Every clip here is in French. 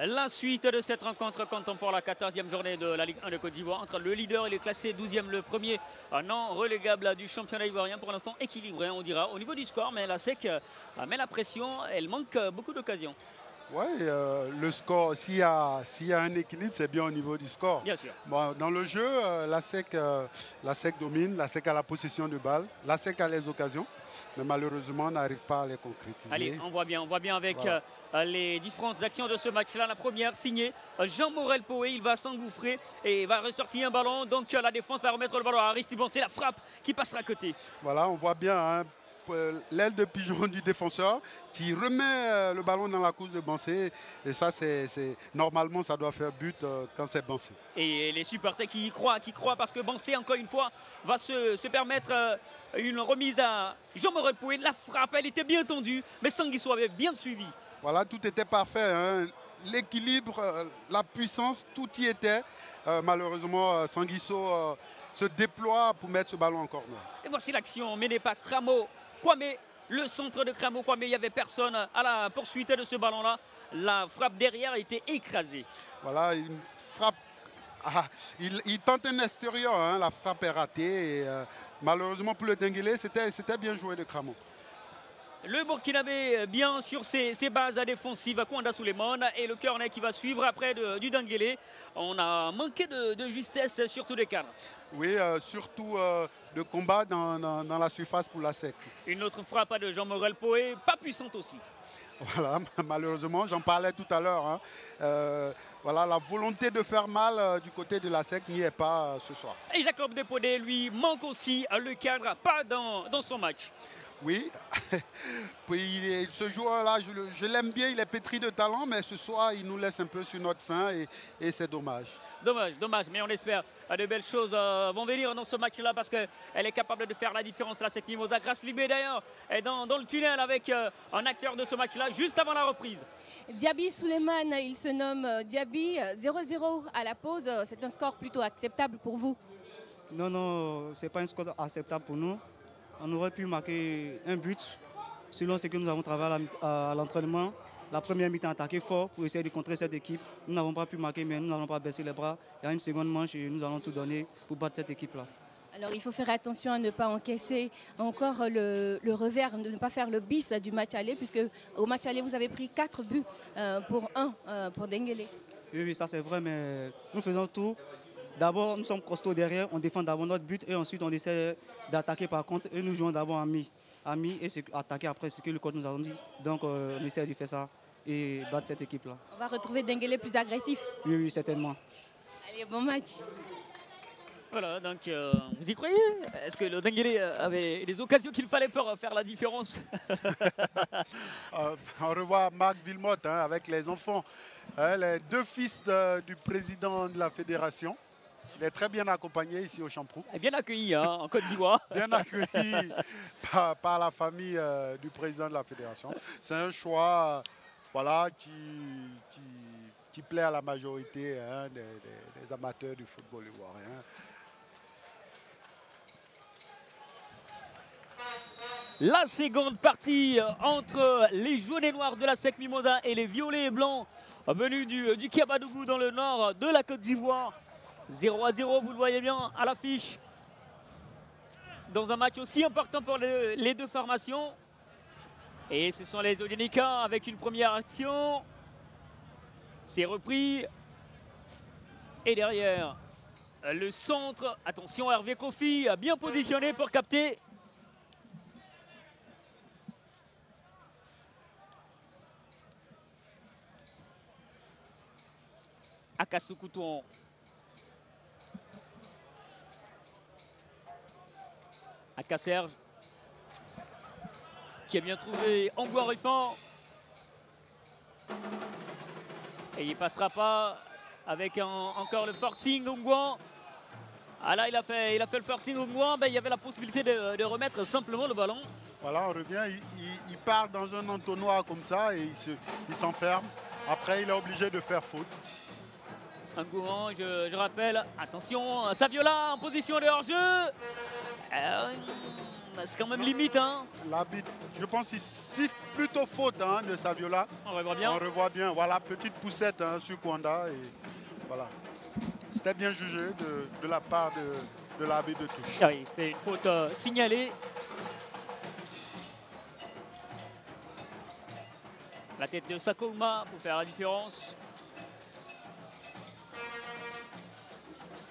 La suite de cette rencontre comptant pour la 14e journée de la Ligue 1 de Côte d'Ivoire entre le leader et le classé 12e, le premier non relégable du championnat ivoirien. Pour l'instant équilibré, on dira, au niveau du score, mais la SEC met la pression, elle manque beaucoup d'occasions. Oui, le score, s'il y a un équilibre, c'est bien au niveau du score. Bien sûr. Bon, dans le jeu, la SEC domine, la SEC a la possession de balle, la SEC a les occasions, mais malheureusement, on n'arrive pas à les concrétiser. Allez, on voit bien avec Voilà. les différentes actions de ce match-là. La première, signée Jean-Morel Poé, il va s'engouffrer et va ressortir un ballon. Donc la défense va remettre le ballon à Aristide. C'est la frappe qui passera à côté. Voilà, on voit bien hein, l'aile de pigeon du défenseur qui remet le ballon dans la course de Bansé. Et ça, normalement, ça doit faire but quand c'est Bansé. Et les supporters qui y croient parce que Bansé, encore une fois, va se permettre une remise à Jean-Morel Poé. La frappe, elle était bien tendue, mais Sanguisso avait bien suivi. Voilà, tout était parfait. Hein. L'équilibre, la puissance, tout y était. Malheureusement, Sanguisso se déploie pour mettre ce ballon en corner. Et voici l'action menée par Kramo Kwame, le centre de Kramo Kwame. Il n'y avait personne à la poursuite de ce ballon-là. La frappe derrière a été écrasée. Voilà, une frappe. Ah, il tente un extérieur, hein, la frappe est ratée. Et, malheureusement pour le Denguélé, c'était bien joué de Kramo. Le Burkinabé bien sur ses bases défensives, Kwanda Souleymane, et le corner qui va suivre après du Denguélé. On a manqué de justesse sur tous les cadres. Oui, surtout de combat dans la surface pour la SEC. Une autre frappe de Jean-Morel Poé, pas puissante aussi. Voilà, malheureusement, j'en parlais tout à l'heure. Hein. Voilà, la volonté de faire mal du côté de la SEC n'y est pas ce soir. Et Jacob Depodé, lui, manque aussi le cadre, pas dans son match. Oui, puis ce joueur-là, je l'aime bien, il est pétri de talent, mais ce soir, il nous laisse un peu sur notre faim et c'est dommage. Dommage, mais on espère de belles choses vont venir dans ce match-là parce qu'elle est capable de faire la différence, la SEC Mimosa. Grâce Libé d'ailleurs est dans le tunnel avec un acteur de ce match-là juste avant la reprise. Diaby Souleymane, il se nomme Diaby, 0-0 à la pause. C'est un score plutôt acceptable pour vous? Non, ce n'est pas un score acceptable pour nous. On aurait pu marquer un but selon ce que nous avons travaillé à l'entraînement. La première mi-temps attaqué fort pour essayer de contrer cette équipe. Nous n'avons pas pu marquer, mais nous n'allons pas baisser les bras. Il y a une seconde manche et nous allons tout donner pour battre cette équipe-là. Alors il faut faire attention à ne pas encaisser encore le revers, de ne pas faire le bis du match aller, puisque au match aller vous avez pris 4 buts pour 1 pour Denguélé. Oui, ça c'est vrai, mais nous faisons tout. D'abord, nous sommes costauds derrière, on défend d'abord notre but et ensuite on essaie d'attaquer par contre et nous jouons d'abord en mi et attaquer après ce que le coach nous a dit. Donc on essaie de faire ça et battre cette équipe-là. On va retrouver Denguélé plus agressif. Oui, certainement. Allez, bon match. Voilà, donc vous y croyez? Est-ce que le Denguélé avait les occasions qu'il fallait pour faire la différence? On revoit Marc Villemotte hein, avec les enfants, hein, les 2 fils du président de la fédération. Il est très bien accompagné ici au Champrou. Et bien accueilli hein, en Côte d'Ivoire. Bien accueilli par la famille du président de la fédération. C'est un choix voilà, qui plaît à la majorité hein, des amateurs du football ivoirien. La seconde partie entre les jaunes et noirs de la SEC Mimosa et les violets et blancs venus du Kabadougou dans le nord de la Côte d'Ivoire. 0-0, vous le voyez bien à l'affiche. Dans un match aussi important pour les deux formations. Et ce sont les Odionika avec une première action. C'est repris. Et derrière, le centre. Attention, Hervé Kofi bien positionné pour capter. Akasukouton. Aka Serge. Qui a bien trouvé Angouan Ruffan. Et il ne passera pas avec encore le forcing Angouan. Ah là, il a fait le forcing Angouan. Ben, il y avait la possibilité de remettre simplement le ballon. Voilà, on revient, il part dans un entonnoir comme ça et il s'enferme. Après, il est obligé de faire faute. Angouan, je rappelle, attention, Saviola en position de hors-jeu. c'est quand même limite. Hein. L'arbitre, je pense qu'il siffle plutôt faute hein, de Saviola. On revoit bien. On revoit bien. Voilà, petite poussette hein, sur Kwanda. Et voilà. C'était bien jugé de la part de l'arbitre de touche. Ah oui, c'était une faute signalée. La tête de Sakouma pour faire la différence.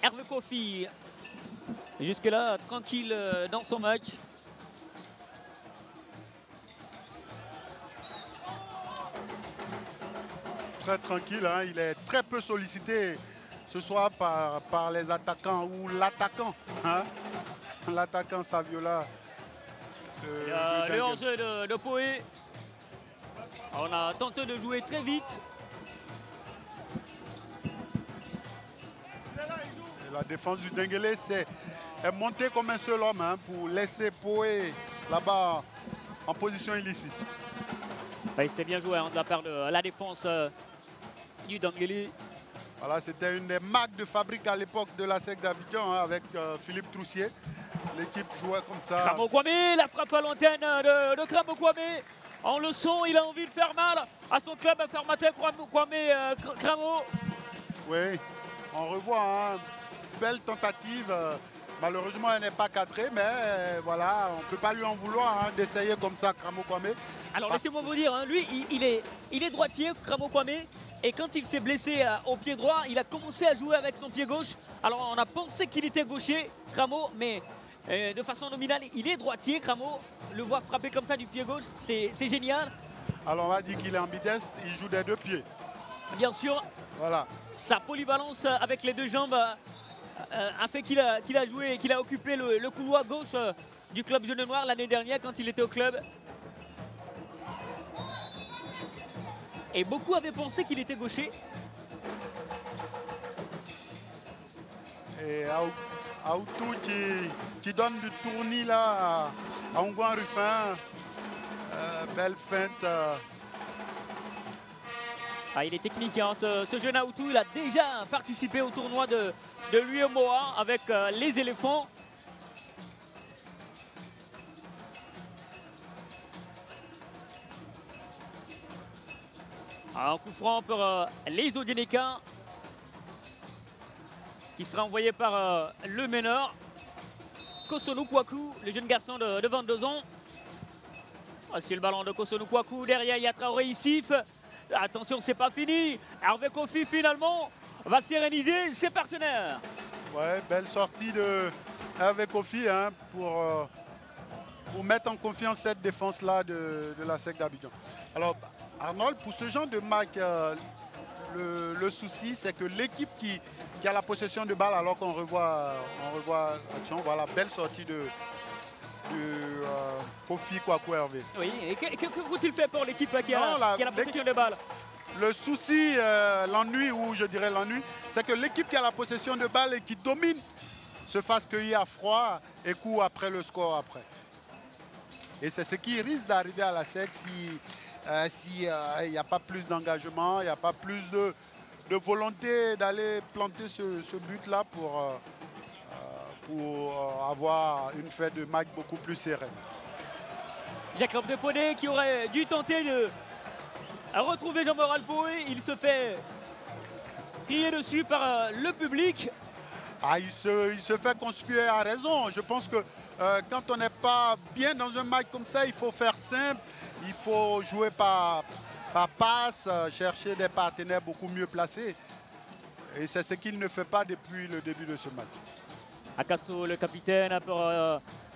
Hervé Kofi, jusque-là, tranquille dans son match. Très tranquille, hein, il est très peu sollicité ce soir par les attaquants ou l'attaquant. Hein, l'attaquant Saviola. Le hors-jeu de Poé. On a tenté de jouer très vite. Et la défense du Denguélé est montée comme un seul homme hein, pour laisser Poé là-bas en position illicite. Oui, c'était bien joué hein, de la part de la défense du Denguélé. Voilà, c'était une des marques de fabrique à l'époque de la SEC d'Abidjan hein, avec Philippe Troussier. L'équipe jouait comme ça. Kramo Kwame, la frappe à l'antenne de Kramo Kwame. On le sent, il a envie de faire mal à son club formateur Kwame Kramo. Oui, on revoit hein, belle tentative. Malheureusement, elle n'est pas cadrée, mais voilà, on ne peut pas lui en vouloir hein, d'essayer comme ça Kramo Kwame. Alors laissez-moi vous dire, hein, lui, il est droitier, Kramo Kwame. Et quand il s'est blessé au pied droit, il a commencé à jouer avec son pied gauche. Alors on a pensé qu'il était gaucher, Kramo, mais de façon nominale, il est droitier, Kramo. Le voir frapper comme ça du pied gauche, c'est génial. Alors on va dire qu'il est ambidestre, il joue des deux pieds. Bien sûr, voilà. Sa polyvalence avec les deux jambes a fait qu'il a joué, qu'il a occupé le couloir gauche du club jaune et noir l'année dernière quand il était au club. Et beaucoup avaient pensé qu'il était gaucher. Et Aoutou qui donne du tournis là à Ongouan Ruffin. Belle feinte. Ah, il est technique, hein, ce jeune Aoutou. Il a déjà participé au tournoi de l'UEMOA avec les éléphants. Un coup franc pour les Odieneka qui sera envoyé par le meneur Kosonu Kwaku, le jeune garçon de 22 ans. Voici le ballon de Kosonu Kwaku. Derrière, il y a Traoré ici. Attention, c'est pas fini. Hervé Kofi finalement va séréniser ses partenaires. Ouais, belle sortie de Hervé Kofi hein, pour mettre en confiance cette défense-là de la SEC d'Abidjan. Alors, Arnold, pour ce genre de match, le souci, c'est que l'équipe qui a la possession de balle, alors qu'on revoit l'action, voilà, belle sortie de Kofi Kwaku Hervé. Oui, et que faut-il faire pour l'équipe qui a la possession de balle? Le souci, l'ennui, ou je dirais l'ennui, c'est que l'équipe qui a la possession de balle et qui domine se fasse cueillir à froid et court après le score après. Et c'est ce qui risque d'arriver à la SEC si il n'y a pas plus d'engagement, il n'y a pas plus de volonté d'aller planter ce but-là pour avoir une fête de match beaucoup plus sereine. Jacob Deponey qui aurait dû tenter de retrouver Jean-Moral Poé. Il se fait crier dessus par le public. Ah, il se fait conspuer à raison. Je pense que quand on n'est pas bien dans un match comme ça, il faut faire simple. Il faut jouer par passe, chercher des partenaires beaucoup mieux placés. Et c'est ce qu'il ne fait pas depuis le début de ce match. Akasso, le capitaine, pour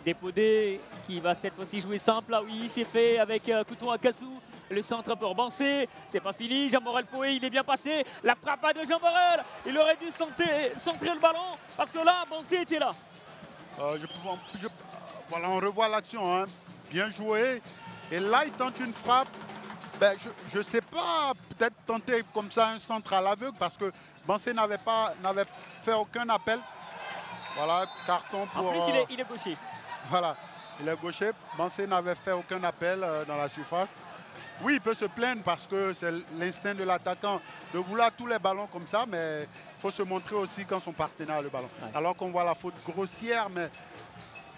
Dépodé, qui va cette fois-ci jouer simple. Là, oui, c'est fait avec Couton Akassou. Le centre pour Bansé, c'est pas fini. Jean-Morel Poé, il est bien passé. La frappe de Jean-Morel, il aurait dû centrer le ballon parce que là, Bansé était là. Voilà, on revoit l'action, hein. Bien joué. Et là, il tente une frappe. Ben, je ne sais pas, peut-être tenter comme ça un centre à l'aveugle parce que Bansé n'avait fait aucun appel. Voilà, carton pour... En plus, il est gaucher. Voilà, il est gaucher. Bansé n'avait fait aucun appel dans la surface. Oui, il peut se plaindre parce que c'est l'instinct de l'attaquant de vouloir tous les ballons comme ça, mais il faut se montrer aussi quand son partenaire a le ballon. Ouais. Alors qu'on voit la faute grossière, mais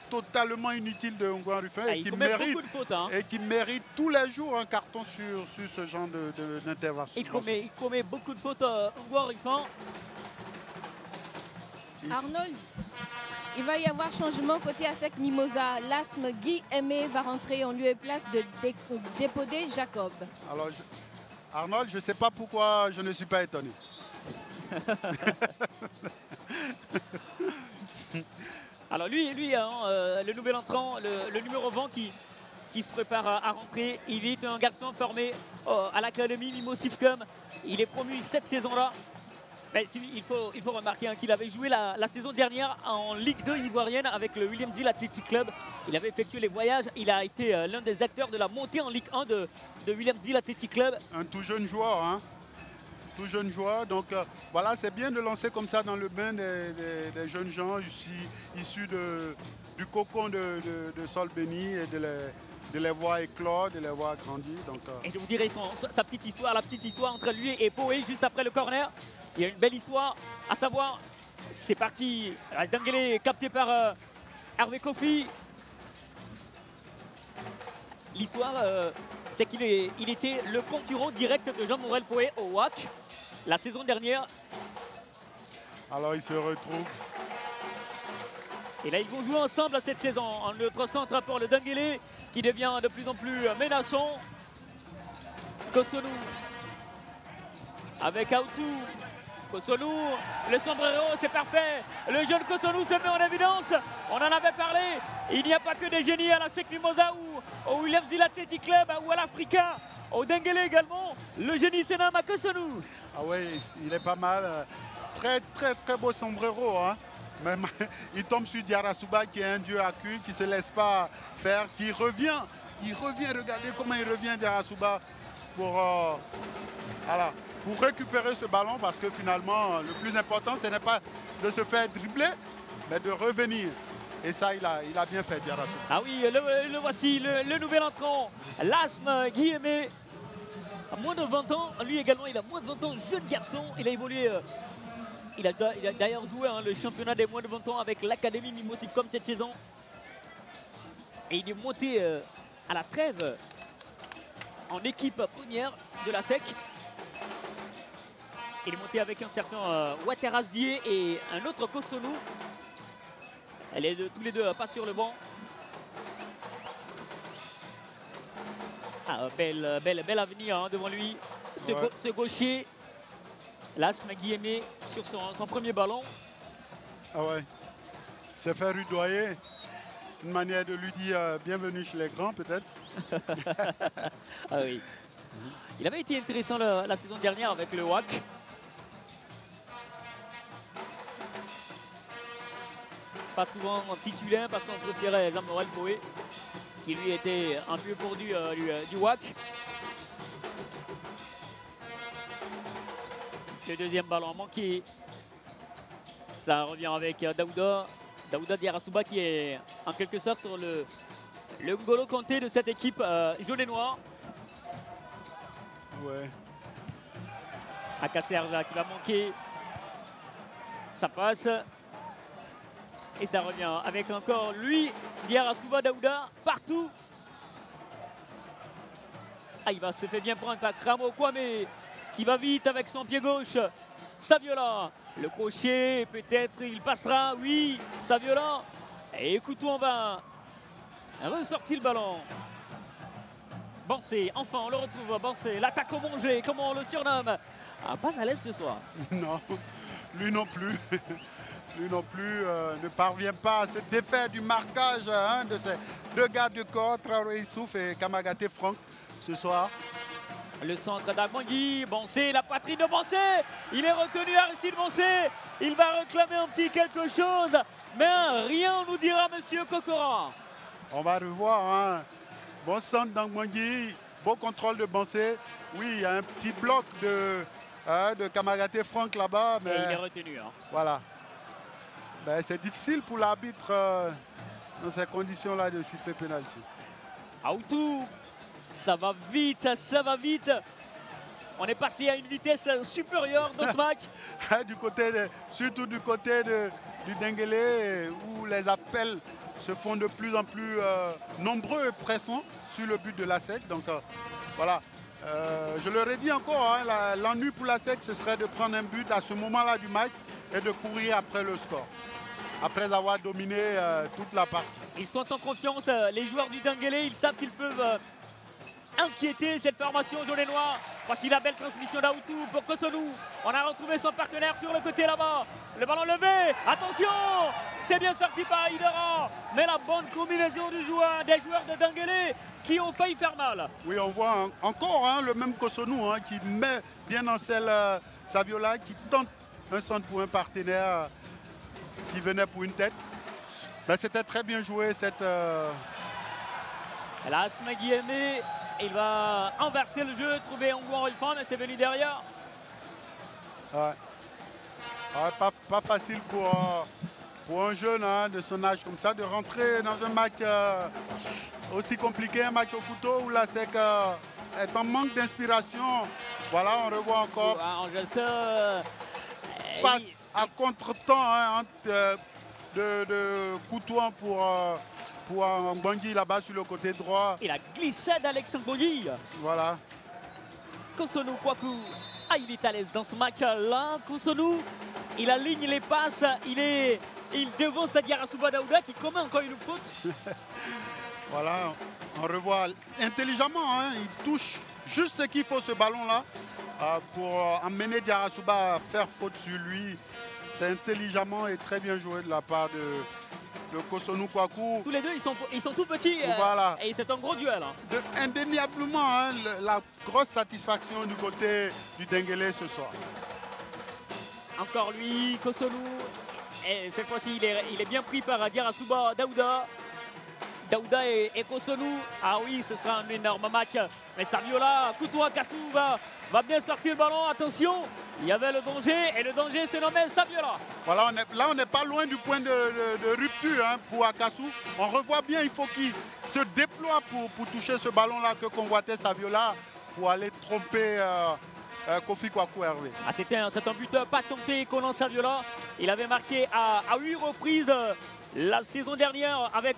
totalement inutile de Ngouan Ruffin et, il commet beaucoup de fautes, hein. et qui mérite tous les jours un carton sur ce genre d'intervention. Il commet beaucoup de fautes, Ngouan Ruffin. Arnold, il va y avoir changement côté ASEC Mimosa. L'asthme Guy Aimé va rentrer en lieu et place de Dépodé Jacob. Alors, Arnold, je ne sais pas pourquoi je ne suis pas étonné. Alors lui hein, le nouvel entrant, le numéro 20 qui se prépare à rentrer. Il est un garçon formé à l'académie Mimo Sifcom. Il est promu cette saison-là. Mais il faut remarquer hein, qu'il avait joué la saison dernière en Ligue 2 ivoirienne avec le Williamsville Athletic Club. Il avait effectué les voyages. Il a été l'un des acteurs de la montée en Ligue 1 de Williamsville Athletic Club. Un tout jeune joueur, hein. Tout jeune joueur. Donc voilà, c'est bien de lancer comme ça dans le bain des jeunes gens issus du cocon de Sol Béni et de les voir éclore, de les voir grandir. Donc, Et je vous dirai sa petite histoire, la petite histoire entre lui et Poé juste après le corner. Il y a une belle histoire, à savoir, c'est parti, Dengele capté par Hervé Kofi. L'histoire, c'est qu'il était le concurrent direct de Jean-Morel Poé au WAC la saison dernière. Alors il se retrouve. Et là, ils vont jouer ensemble cette saison. En notre centre pour le Dengele qui devient de plus en plus menaçant. Kosonou avec Aoutou. Kosonou, le sombrero, c'est parfait. Le jeune Kosonou se met en évidence. On en avait parlé. Il n'y a pas que des génies à la SEC Mimosa ou au Williamsville Athletic Club ou à l'Africa. Au Dengele également. Le génie c'est Nama Kosonou. Ah oui, il est pas mal. Très beau sombrero. Hein. Même, il tombe sur Diarasuba qui est un dieu à cul, qui ne se laisse pas faire, qui revient. Il revient, regardez comment il revient Diarasuba pour récupérer ce ballon parce que finalement, le plus important, ce n'est pas de se faire dribbler, mais de revenir. Et ça, il a bien fait, Diarasuba. Ah oui, le voici, le nouvel entrant, l'asthme Guy Aimé. À moins de 20 ans, lui également, il a moins de 20 ans, jeune garçon. Il a évolué, il a d'ailleurs joué hein, le championnat des moins de 20 ans avec l'académie Mimo Sifcom cette saison. Et il est monté à la trêve en équipe première de la SEC. Il est monté avec un certain Waterazier et un autre Kosonou. Elle est tous les deux pas sur le banc. Ah, bel avenir hein, devant lui. Ce gaucher, l'asthme Guy Aimé sur son premier ballon. Ah ouais, s'est fait rudoyer. Une manière de lui dire bienvenue chez les grands peut-être. Ah oui. Il avait été intéressant la saison dernière avec le WAC. Pas souvent titulaire parce qu'on préférait Jean-Morel Poé, qui lui était un peu pour du WAC. Le deuxième ballon manqué. Ça revient avec Daouda Diarasuba qui est en quelque sorte le N'Golo Kanté de cette équipe jaune et noire. Ouais. Akaserja qui va manquer. Ça passe. Et ça revient avec encore lui, Diarasuba Daouda, partout. Ah, il se fait bien prendre par Kramo Kwame, qui va vite avec son pied gauche. Saviola, le crochet, peut-être il passera, oui, Saviola. Et Coutou en va ressortir le ballon. Bansé, enfin on le retrouve, Bansé, l'attaque au manger, comment on le surnomme. Ah, pas à l'aise ce soir. Non, lui non plus. Lui non plus ne parvient pas à se défaire du marquage hein, de ces deux gardes de corps, Traoré Issouf et Kamagaté Franck ce soir. Le centre d'Agmangui, Bansé, la poitrine de Bansé. Il est retenu, Aristide Bansé. Il va réclamer un petit quelque chose, mais rien nous dira Monsieur Kokora. On va revoir. Hein. Bon centre d'Agmangui, beau contrôle de Bansé. Oui, il y a un petit bloc de Kamagaté Franck là-bas. Mais et il est retenu. Hein. Voilà. Ben, c'est difficile pour l'arbitre dans ces conditions-là de siffler pénalty. Aoutou, ça va vite, ça va vite. On est passé à une vitesse supérieure dans ce match. Surtout du côté du Dengele où les appels se font de plus en plus nombreux et pressants sur le but de la SEC. Donc voilà, je leur ai dit encore, hein, l'ennui pour la SEC, ce serait de prendre un but à ce moment-là du match et de courir après le score, après avoir dominé toute la partie. Ils sont en confiance, les joueurs du Denguélé, ils savent qu'ils peuvent inquiéter cette formation jaune et noire. Voici la belle transmission d'Aoutou pour Kosonou. On a retrouvé son partenaire sur le côté là-bas. Le ballon levé, attention, c'est bien sorti par Aïdara. Mais la bonne combinaison des joueurs de Denguélé qui ont failli faire mal. Oui, on voit encore le même Kosonou qui met bien en selle Saviola, qui tente un centre pour un partenaire qui venait pour une tête. C'était très bien joué cette... Là, Asma Guillemé, il va inverser le jeu, trouver Ongouan Rolfan, mais c'est venu derrière. Ouais. Ouais, pas facile pour un jeune de son âge comme ça de rentrer dans un match aussi compliqué, un match au couteau où la SEC est en manque d'inspiration. Voilà, on revoit encore En geste, passe à contre-temps de Coutouan pour Mbangui là-bas sur le côté droit. Et la glissade d'Alexandre Mbangui. Voilà. Kosonou Kwaku, il est à l'aise dans ce match-là. Kosonou, il aligne les passes, il devance Diarra Daouda qui commet encore une faute. Voilà, on revoit intelligemment, il touche juste ce qu'il faut ce ballon-là pour emmener Diarra Souba à faire faute sur lui. C'est intelligemment et très bien joué de la part de Kosonou Kwaku. Tous les deux, ils sont tout petits voilà. Et c'est un gros duel. Indéniablement, la grosse satisfaction du côté du Denguélé ce soir. Encore lui, Kosonou. Et cette fois-ci, il est bien pris par Diarra Daouda. Daouda et Kosonou. Ah oui, ce sera un énorme match. Mais Saviola, Coutouan Kassou va bien sortir le ballon. Attention, il y avait le danger. Et le danger se nommait Saviola. Voilà, on n'est pas loin du point de rupture pour Akassou. On revoit bien, il faut qu'il se déploie pour toucher ce ballon-là que convoitait Saviola pour aller tromper Kofi Kwaku Hervé. Ah, c'est un but pas tenté, Conan Saviola. Il avait marqué à 8 reprises la saison dernière avec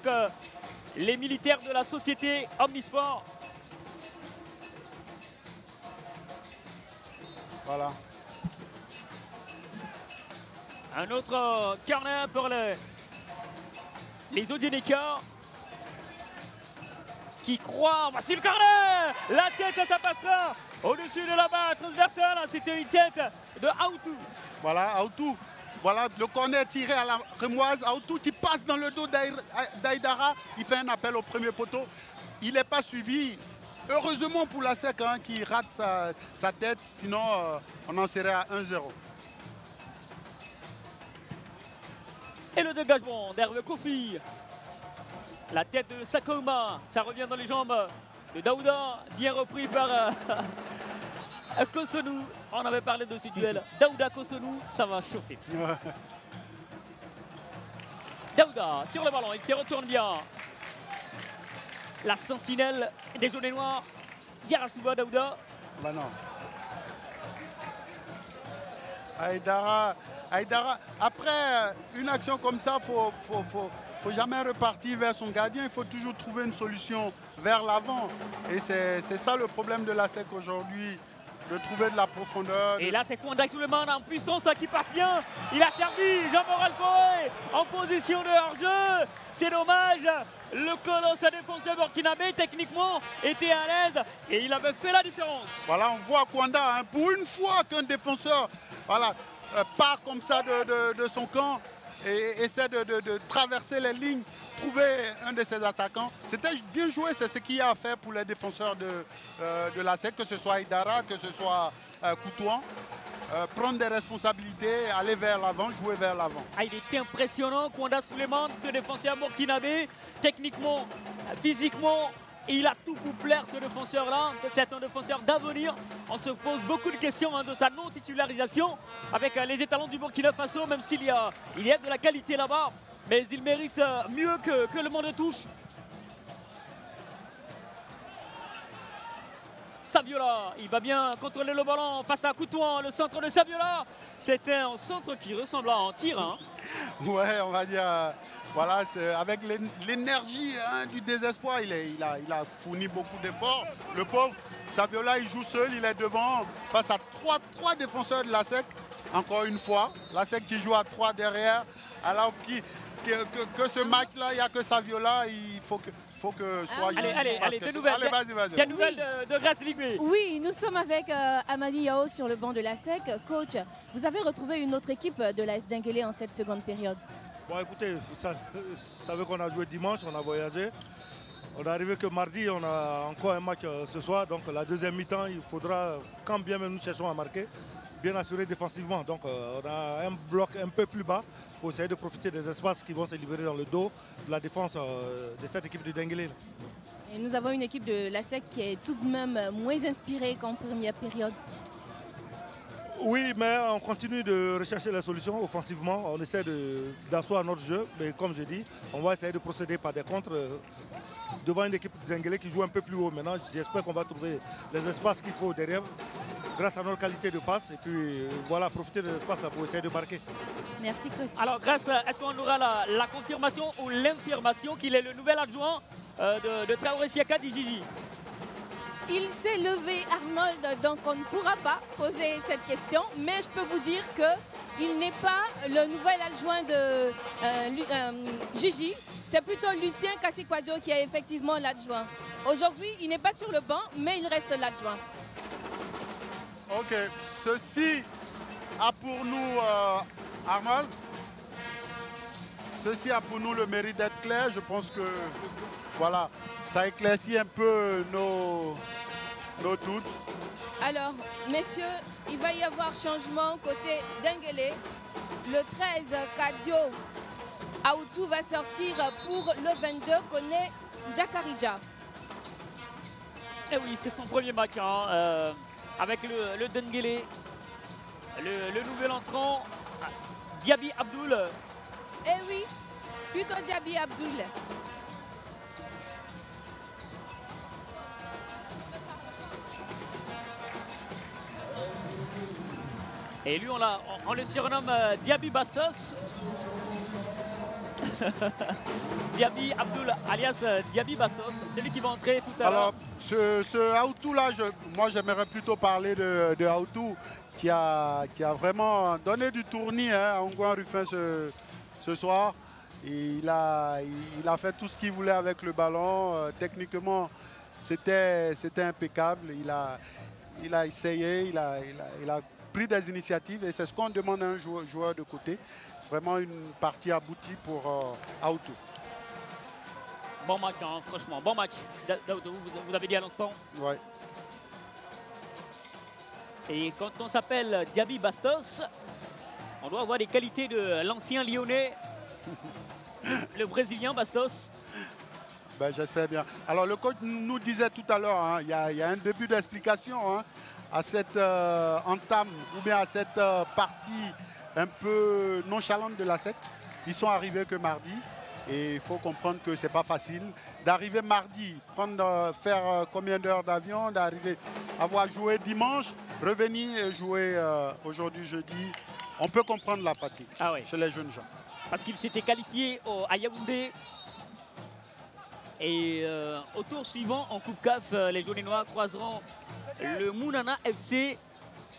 les militaires de la société Omnisport. Voilà. Un autre corner pour les Odienikers qui croient. Voici le corner. La tête, ça passera au-dessus de la barre transversale. C'était une tête de Aoutou. Voilà, Aoutou. Voilà, le corner tiré à la Rémoise. Aoutou qui passe dans le dos d'Aïdara. Il fait un appel au premier poteau. Il n'est pas suivi. Heureusement pour la SEC qui rate sa tête. Sinon, on en serait à 1-0. Et le dégagement d'Hervé Kofi. La tête de Sakoma. Ça revient dans les jambes de Daouda. Bien repris par Kosonou. On avait parlé de ce duel. Daouda Kosonou, ça va chauffer. Daouda sur le ballon, il se retourne bien. La sentinelle des jaunes et noirs. Diarra Daouda. Bah non. Aïdara. Après une action comme ça, faut jamais repartir vers son gardien. Il faut toujours trouver une solution vers l'avant. Et c'est ça le problème de la SEC aujourd'hui. De trouver de la profondeur. Et là, c'est Kwanda Suleiman en puissance qui passe bien. Il a servi Jean-Moral Coré en position de hors-jeu. C'est dommage. Le colosse défenseur burkinabé, techniquement, était à l'aise et il avait fait la différence. Voilà, on voit Kwanda, pour une fois qu'un défenseur part comme ça de son camp et essaie de traverser les lignes, trouver un de ses attaquants. C'était bien joué, c'est ce qu'il y a à faire pour les défenseurs de la SEC, que ce soit Aïdara, que ce soit Coutouan. Prendre des responsabilités, aller vers l'avant, jouer vers l'avant. Ah, il était impressionnant, Kwanda Suleiman, ce défenseur burkinabé, techniquement, physiquement. Il a tout pour plaire, ce défenseur-là. C'est un défenseur d'avenir. On se pose beaucoup de questions de sa non-titularisation avec les étalons du Burkina Faso, même s'il y a de la qualité là-bas. Mais il mérite mieux que le monde de touche. Saviola, il va bien contrôler le ballon face à Coutouan, le centre de Saviola. C'était un centre qui ressemble à un tir. Ouais, on va dire Voilà, avec l'énergie du désespoir, il a fourni beaucoup d'efforts. Le pauvre, Saviola, il joue seul, il est devant face à trois défenseurs de la SEC. Encore une fois, la SEC qui joue à 3 derrière. Alors que ce match-là, il n'y a que Saviola, il faut que soit... Allez, des nouvelles. Allez, vas-y. Des nouvelles de Grace Ligwe. Oui, nous sommes avec Amadi Yao sur le banc de la SEC. Coach, vous avez retrouvé une autre équipe de l'AS Denguélé en cette seconde période. Bon, écoutez, vous savez qu'on a joué dimanche, on a voyagé. On est arrivé que mardi, on a encore un match ce soir. Donc la deuxième mi-temps, il faudra, quand bien même nous cherchons à marquer, bien assurer défensivement. Donc on a un bloc un peu plus bas pour essayer de profiter des espaces qui vont se libérer dans le dos de la défense de cette équipe de Denguélé. Et nous avons une équipe de la SEC qui est tout de même moins inspirée qu'en première période. Oui, mais on continue de rechercher les solutions offensivement. On essaie d'asseoir notre jeu. Mais comme je dis, on va essayer de procéder par des contres devant une équipe de Denguélé qui joue un peu plus haut. Maintenant, j'espère qu'on va trouver les espaces qu'il faut derrière grâce à notre qualité de passe. Et puis voilà, profiter des espaces pour essayer de marquer. Merci, coach. Alors, Grace, est-ce qu'on aura la confirmation ou l'infirmation qu'il est le nouvel adjoint de Traoré Siaka d'Ijiji? Il s'est levé, Arnold, donc on ne pourra pas poser cette question, mais je peux vous dire qu'il n'est pas le nouvel adjoint de Gigi, c'est plutôt Lucien Kassikwado qui est effectivement l'adjoint. Aujourd'hui, il n'est pas sur le banc, mais il reste l'adjoint. Ok, ceci a pour nous, Arnold, ceci a pour nous le mérite d'être clair. Je pense que voilà, ça éclaircit un peu nos doutes. Alors, messieurs, il va y avoir changement côté Denguélé. Le 13, Kadio Aoutou va sortir pour le 22, Koné Djakarija. Eh oui, c'est son premier match avec le Denguélé. Le nouvel entrant, Diaby Abdoul. Eh oui, plutôt Diaby Abdoul. Et lui, on le surnomme Diaby Bastos. Diaby Abdoul, alias Diaby Bastos. C'est lui qui va entrer tout à l'heure. Alors, ce Aoutou-là, moi, j'aimerais plutôt parler de Aoutou qui a vraiment donné du tournis à Ongouan Rufin ce soir. Et il a fait tout ce qu'il voulait avec le ballon. Techniquement, c'était impeccable. Il a essayé, il a pris des initiatives et c'est ce qu'on demande à un joueur de côté. Vraiment une partie aboutie pour Aoutou. Bon match, hein, franchement, bon match. Vous avez dit à l'instant. Ouais. Et quand on s'appelle Diaby Bastos, on doit avoir les qualités de l'ancien Lyonnais, le Brésilien Bastos. Ben, j'espère bien. Alors le coach nous disait tout à l'heure, il y a un début d'explication à cette entame ou bien à cette partie un peu nonchalante de la SEC. Ils sont arrivés que mardi et il faut comprendre que c'est pas facile d'arriver mardi, faire combien d'heures d'avion, d'arriver, avoir joué dimanche, revenir et jouer aujourd'hui jeudi. On peut comprendre la fatigue chez les jeunes gens. Parce qu'ils s'étaient qualifiés à Yaoundé. Et au tour suivant, en Coupe CAF, les jaunes et noirs croiseront le Mounana FC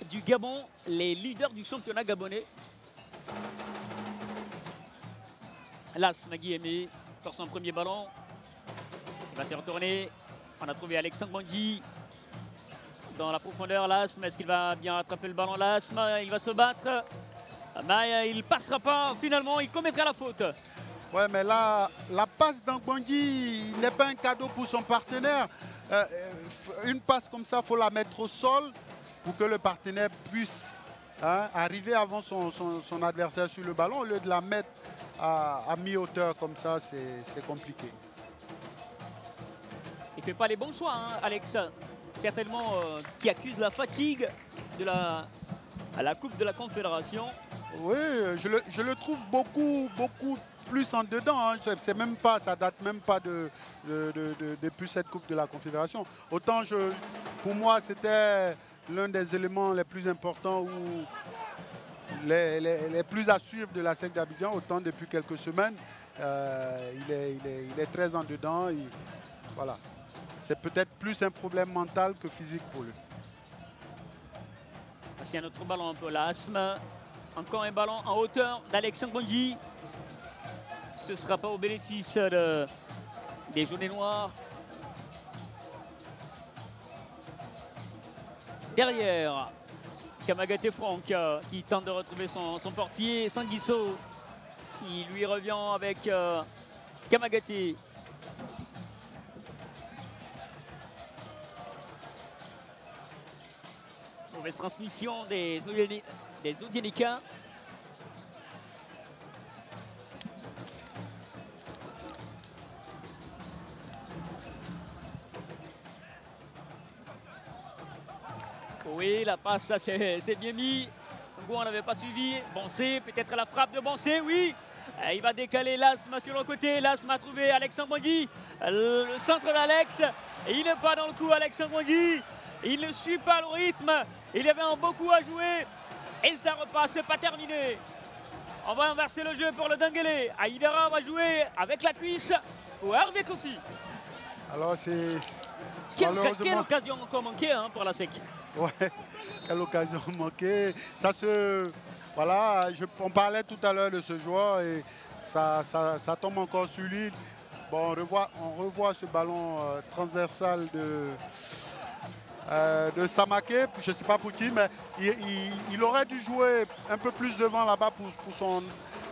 du Gabon, les leaders du championnat gabonais. Las Magui Aimé pour son premier ballon. Il va se retourner. On a trouvé Alexandre Bangui dans la profondeur. Lasme, est-ce qu'il va bien attraper le ballon? Lasme, il va se battre. Mais il ne passera pas. Finalement, il commettra la faute. Ouais, mais là, la passe d'Angbangui n'est pas un cadeau pour son partenaire. Une passe comme ça, il faut la mettre au sol pour que le partenaire puisse arriver avant son adversaire sur le ballon. Au lieu de la mettre à mi-hauteur comme ça, c'est compliqué. Il ne fait pas les bons choix, Alex. Certainement qui accuse la fatigue à la Coupe de la Confédération. Oui, je le trouve beaucoup plus en dedans. C'est même pas, ça date même pas depuis cette Coupe de la Confédération. Autant pour moi, c'était l'un des éléments les plus importants ou les plus à suivre de la SEC d'Abidjan. Autant depuis quelques semaines, Il est très en dedans. Voilà. C'est peut-être plus un problème mental que physique pour lui. Voici un autre ballon pour l'Asm. Encore un ballon en hauteur d'Alexandre Bondy. Ce ne sera pas au bénéfice des jaunes et noirs. Derrière, Kamagaté Franck qui tente de retrouver son portier, Sanguisso. Il lui revient avec Kamagaté. Mauvaise transmission des Odienika. Oui, la passe, ça c'est bien mis. Ngouan n'avait pas suivi. Boncé, peut-être la frappe de Boncé, oui. Il va décaler l'Asm sur le côté. L'Asm a trouvé Alexandre Bondy. Le centre d'Alex. Il n'est pas dans le coup, Alexandre Bondy. Il ne suit pas le rythme. Il y avait un beau coup à jouer. Et ça repasse, c'est pas terminé. On va inverser le jeu pour le Denguélé. Aïdara va jouer avec la cuisse pour Hervé Kofi. Alors c'est... Quelle occasion encore manquée hein, pour la SEC. Ouais, quelle occasion manquée. Ça se... Voilà, on parlait tout à l'heure de ce joueur et ça tombe encore sur lui. Bon, on revoit ce ballon transversal de Samaké, je ne sais pas pour qui, mais il aurait dû jouer un peu plus devant là-bas pour son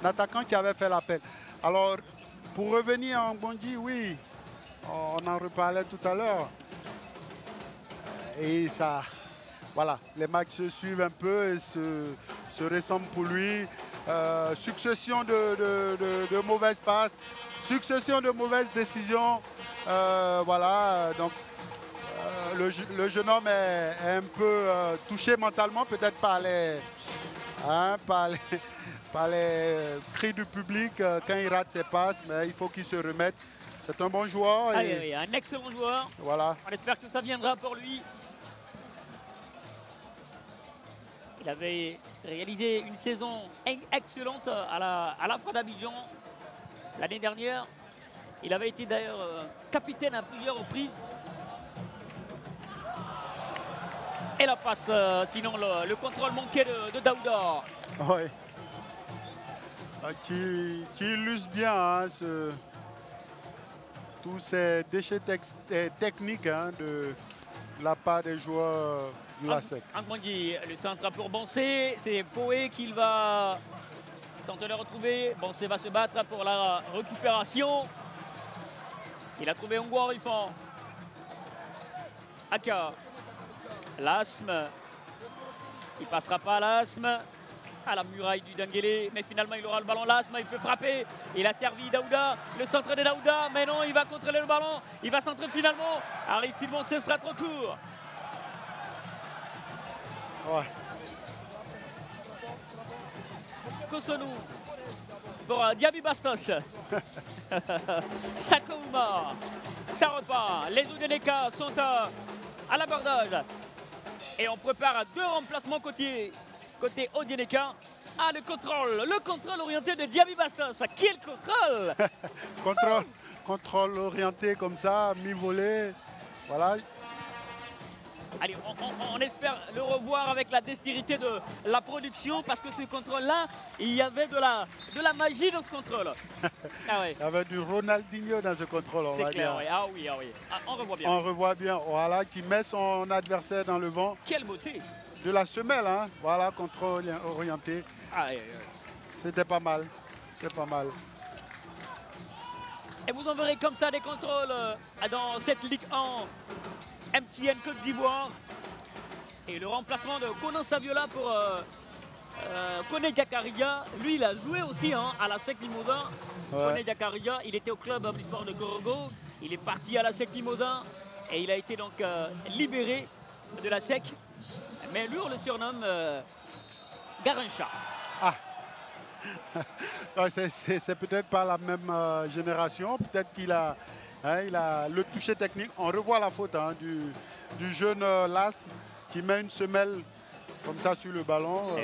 attaquant qui avait fait l'appel. Alors, pour revenir en Bondy, oui, on en reparlait tout à l'heure. Et ça, voilà, les matchs se suivent un peu et se ressemblent pour lui. Succession de mauvaises passes, succession de mauvaises décisions. Voilà, donc le jeune homme est un peu touché mentalement, peut-être par les cris du public quand il rate ses passes, mais il faut qu'il se remette. C'est un bon joueur. Oui, un excellent joueur. Voilà. On espère que ça viendra pour lui. Il avait réalisé une saison excellente à la fois d'Abidjan l'année dernière. Il avait été d'ailleurs capitaine à plusieurs reprises. Et la passe, sinon le contrôle manqué de Daouda. Oui. Qui illustre bien hein, tous ces déchets techniques hein, de la part des joueurs de la SEC. Angmondi, le centre pour Boncé. C'est Poé qu'il va tenter de retrouver. Boncé va se battre pour la récupération. Il a trouvé Ngouan Rifan. Aka. L'Asm. Il ne passera pas à l'Asm. À la muraille du Denguélé, mais finalement il aura le ballon. L'Asm, il peut frapper. Il a servi Daouda, le centre de Daouda, mais non, il va contrôler le ballon. Il va centrer finalement. Aristide Boncé sera trop court. Ouais. Kosonou pour Diaby Bastos. Sakouma. Ça repart. Les Odienika sont à l'abordage. Et on prépare deux remplacements côté Odienika. Ah, le contrôle orienté de Diaby Bastos. Quel contrôle! Contrôle orienté comme ça, mi-volée. Voilà. Allez, on espère le revoir avec la dextérité de la production parce que ce contrôle-là, il y avait de la magie dans ce contrôle. Ah ouais. Il y avait du Ronaldinho dans ce contrôle, on va C'est clair, dire. oui. Ah oui, ah oui. Ah, on revoit bien. On revoit bien, voilà, qui met son adversaire dans le vent. Quelle beauté! De la semelle, hein. Voilà, contrôle orienté. Ah, C'était pas mal. C'était pas mal. Et vous en verrez comme ça des contrôles dans cette Ligue 1 MTN Côte d'Ivoire. Et le remplacement de Conan Saviola pour Koné Diakaria. Lui, il a joué aussi hein, à la SEC Mimosa. Ouais. Koné Diakaria, il était au club Omnisport de Gorogo. Il est parti à la SEC Mimosa. Et il a été donc libéré de la SEC. Mais lui, on le surnomme Garincha. Ah. C'est peut-être pas la même génération. Peut-être qu'il a, hein, il a le toucher technique. On revoit la faute hein, du jeune Lasme qui met une semelle comme ça sur le ballon.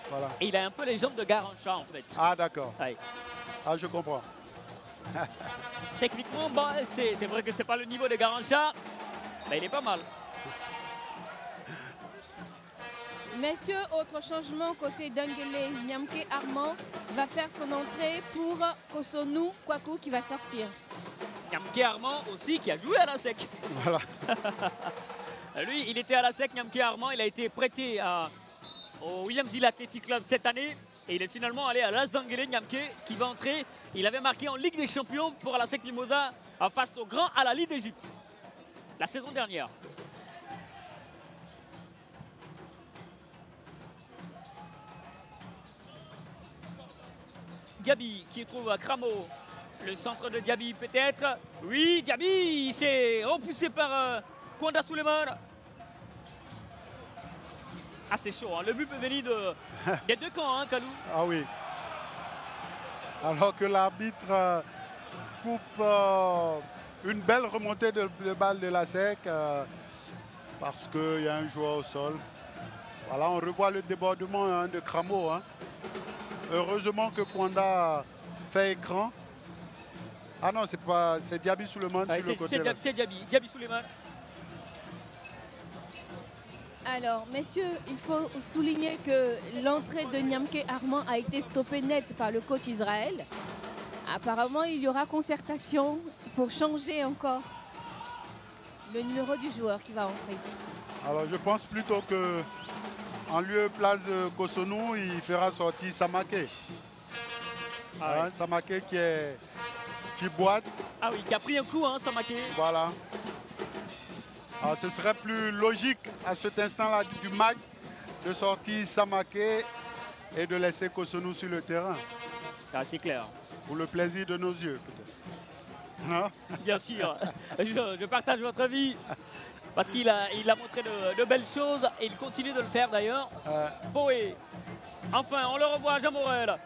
Voilà. Et il a un peu les jambes de Garincha en fait. Ah d'accord. Ouais. Ah je comprends. Techniquement, bah, c'est vrai que c'est pas le niveau de Garancha, mais il est pas mal. Messieurs, autre changement côté Dengele. Nyamke Armand va faire son entrée pour Kosonou Kwaku qui va sortir. Nyamke Armand aussi qui a joué à la SEC. Voilà. Lui, il était à la SEC, Nyamke Armand. Il a été prêté au Williams Hill Athletic Club cette année. Et il est finalement allé à l'AS Dengele Nyamke qui va entrer. Il avait marqué en Ligue des Champions pour la SEC Mimosa face au Grand Al Ahly d'Égypte la saison dernière. Diaby qui trouve Cramo. Le centre de Diaby peut-être. Oui, Diaby, c'est repoussé par Kwanda Suleiman. Ah, c'est chaud, hein. Le but peut venir des deux camps, hein, Kalou. Ah oui. Alors que l'arbitre coupe une belle remontée de balle de la SEC parce qu'il y a un joueur au sol. Voilà, on revoit le débordement, hein, de Cramo. Hein. Heureusement que Kwanda fait écran. Ah non, c'est Diaby Suleiman sur le côté. C'est Diaby Suleiman. Alors, messieurs, il faut souligner que l'entrée de Nyamke Armand a été stoppée net par le coach Israël. Apparemment, il y aura concertation pour changer encore le numéro du joueur qui va entrer. Alors, je pense plutôt que en lieu et place de Kosonou, il fera sortir Samake. Ah hein, ouais. Samake qui boite. Ah oui, qui a pris un coup, hein, Samake. Voilà. Alors, ce serait plus logique à cet instant-là du match de sortir Samake et de laisser Kosonou sur le terrain. Ah, c'est clair. Pour le plaisir de nos yeux, peut-être. Non? Bien sûr. Je partage votre avis. Parce qu'il a montré de belles choses et il continue de le faire d'ailleurs. Boé. Enfin, on le revoit, Jean Morel.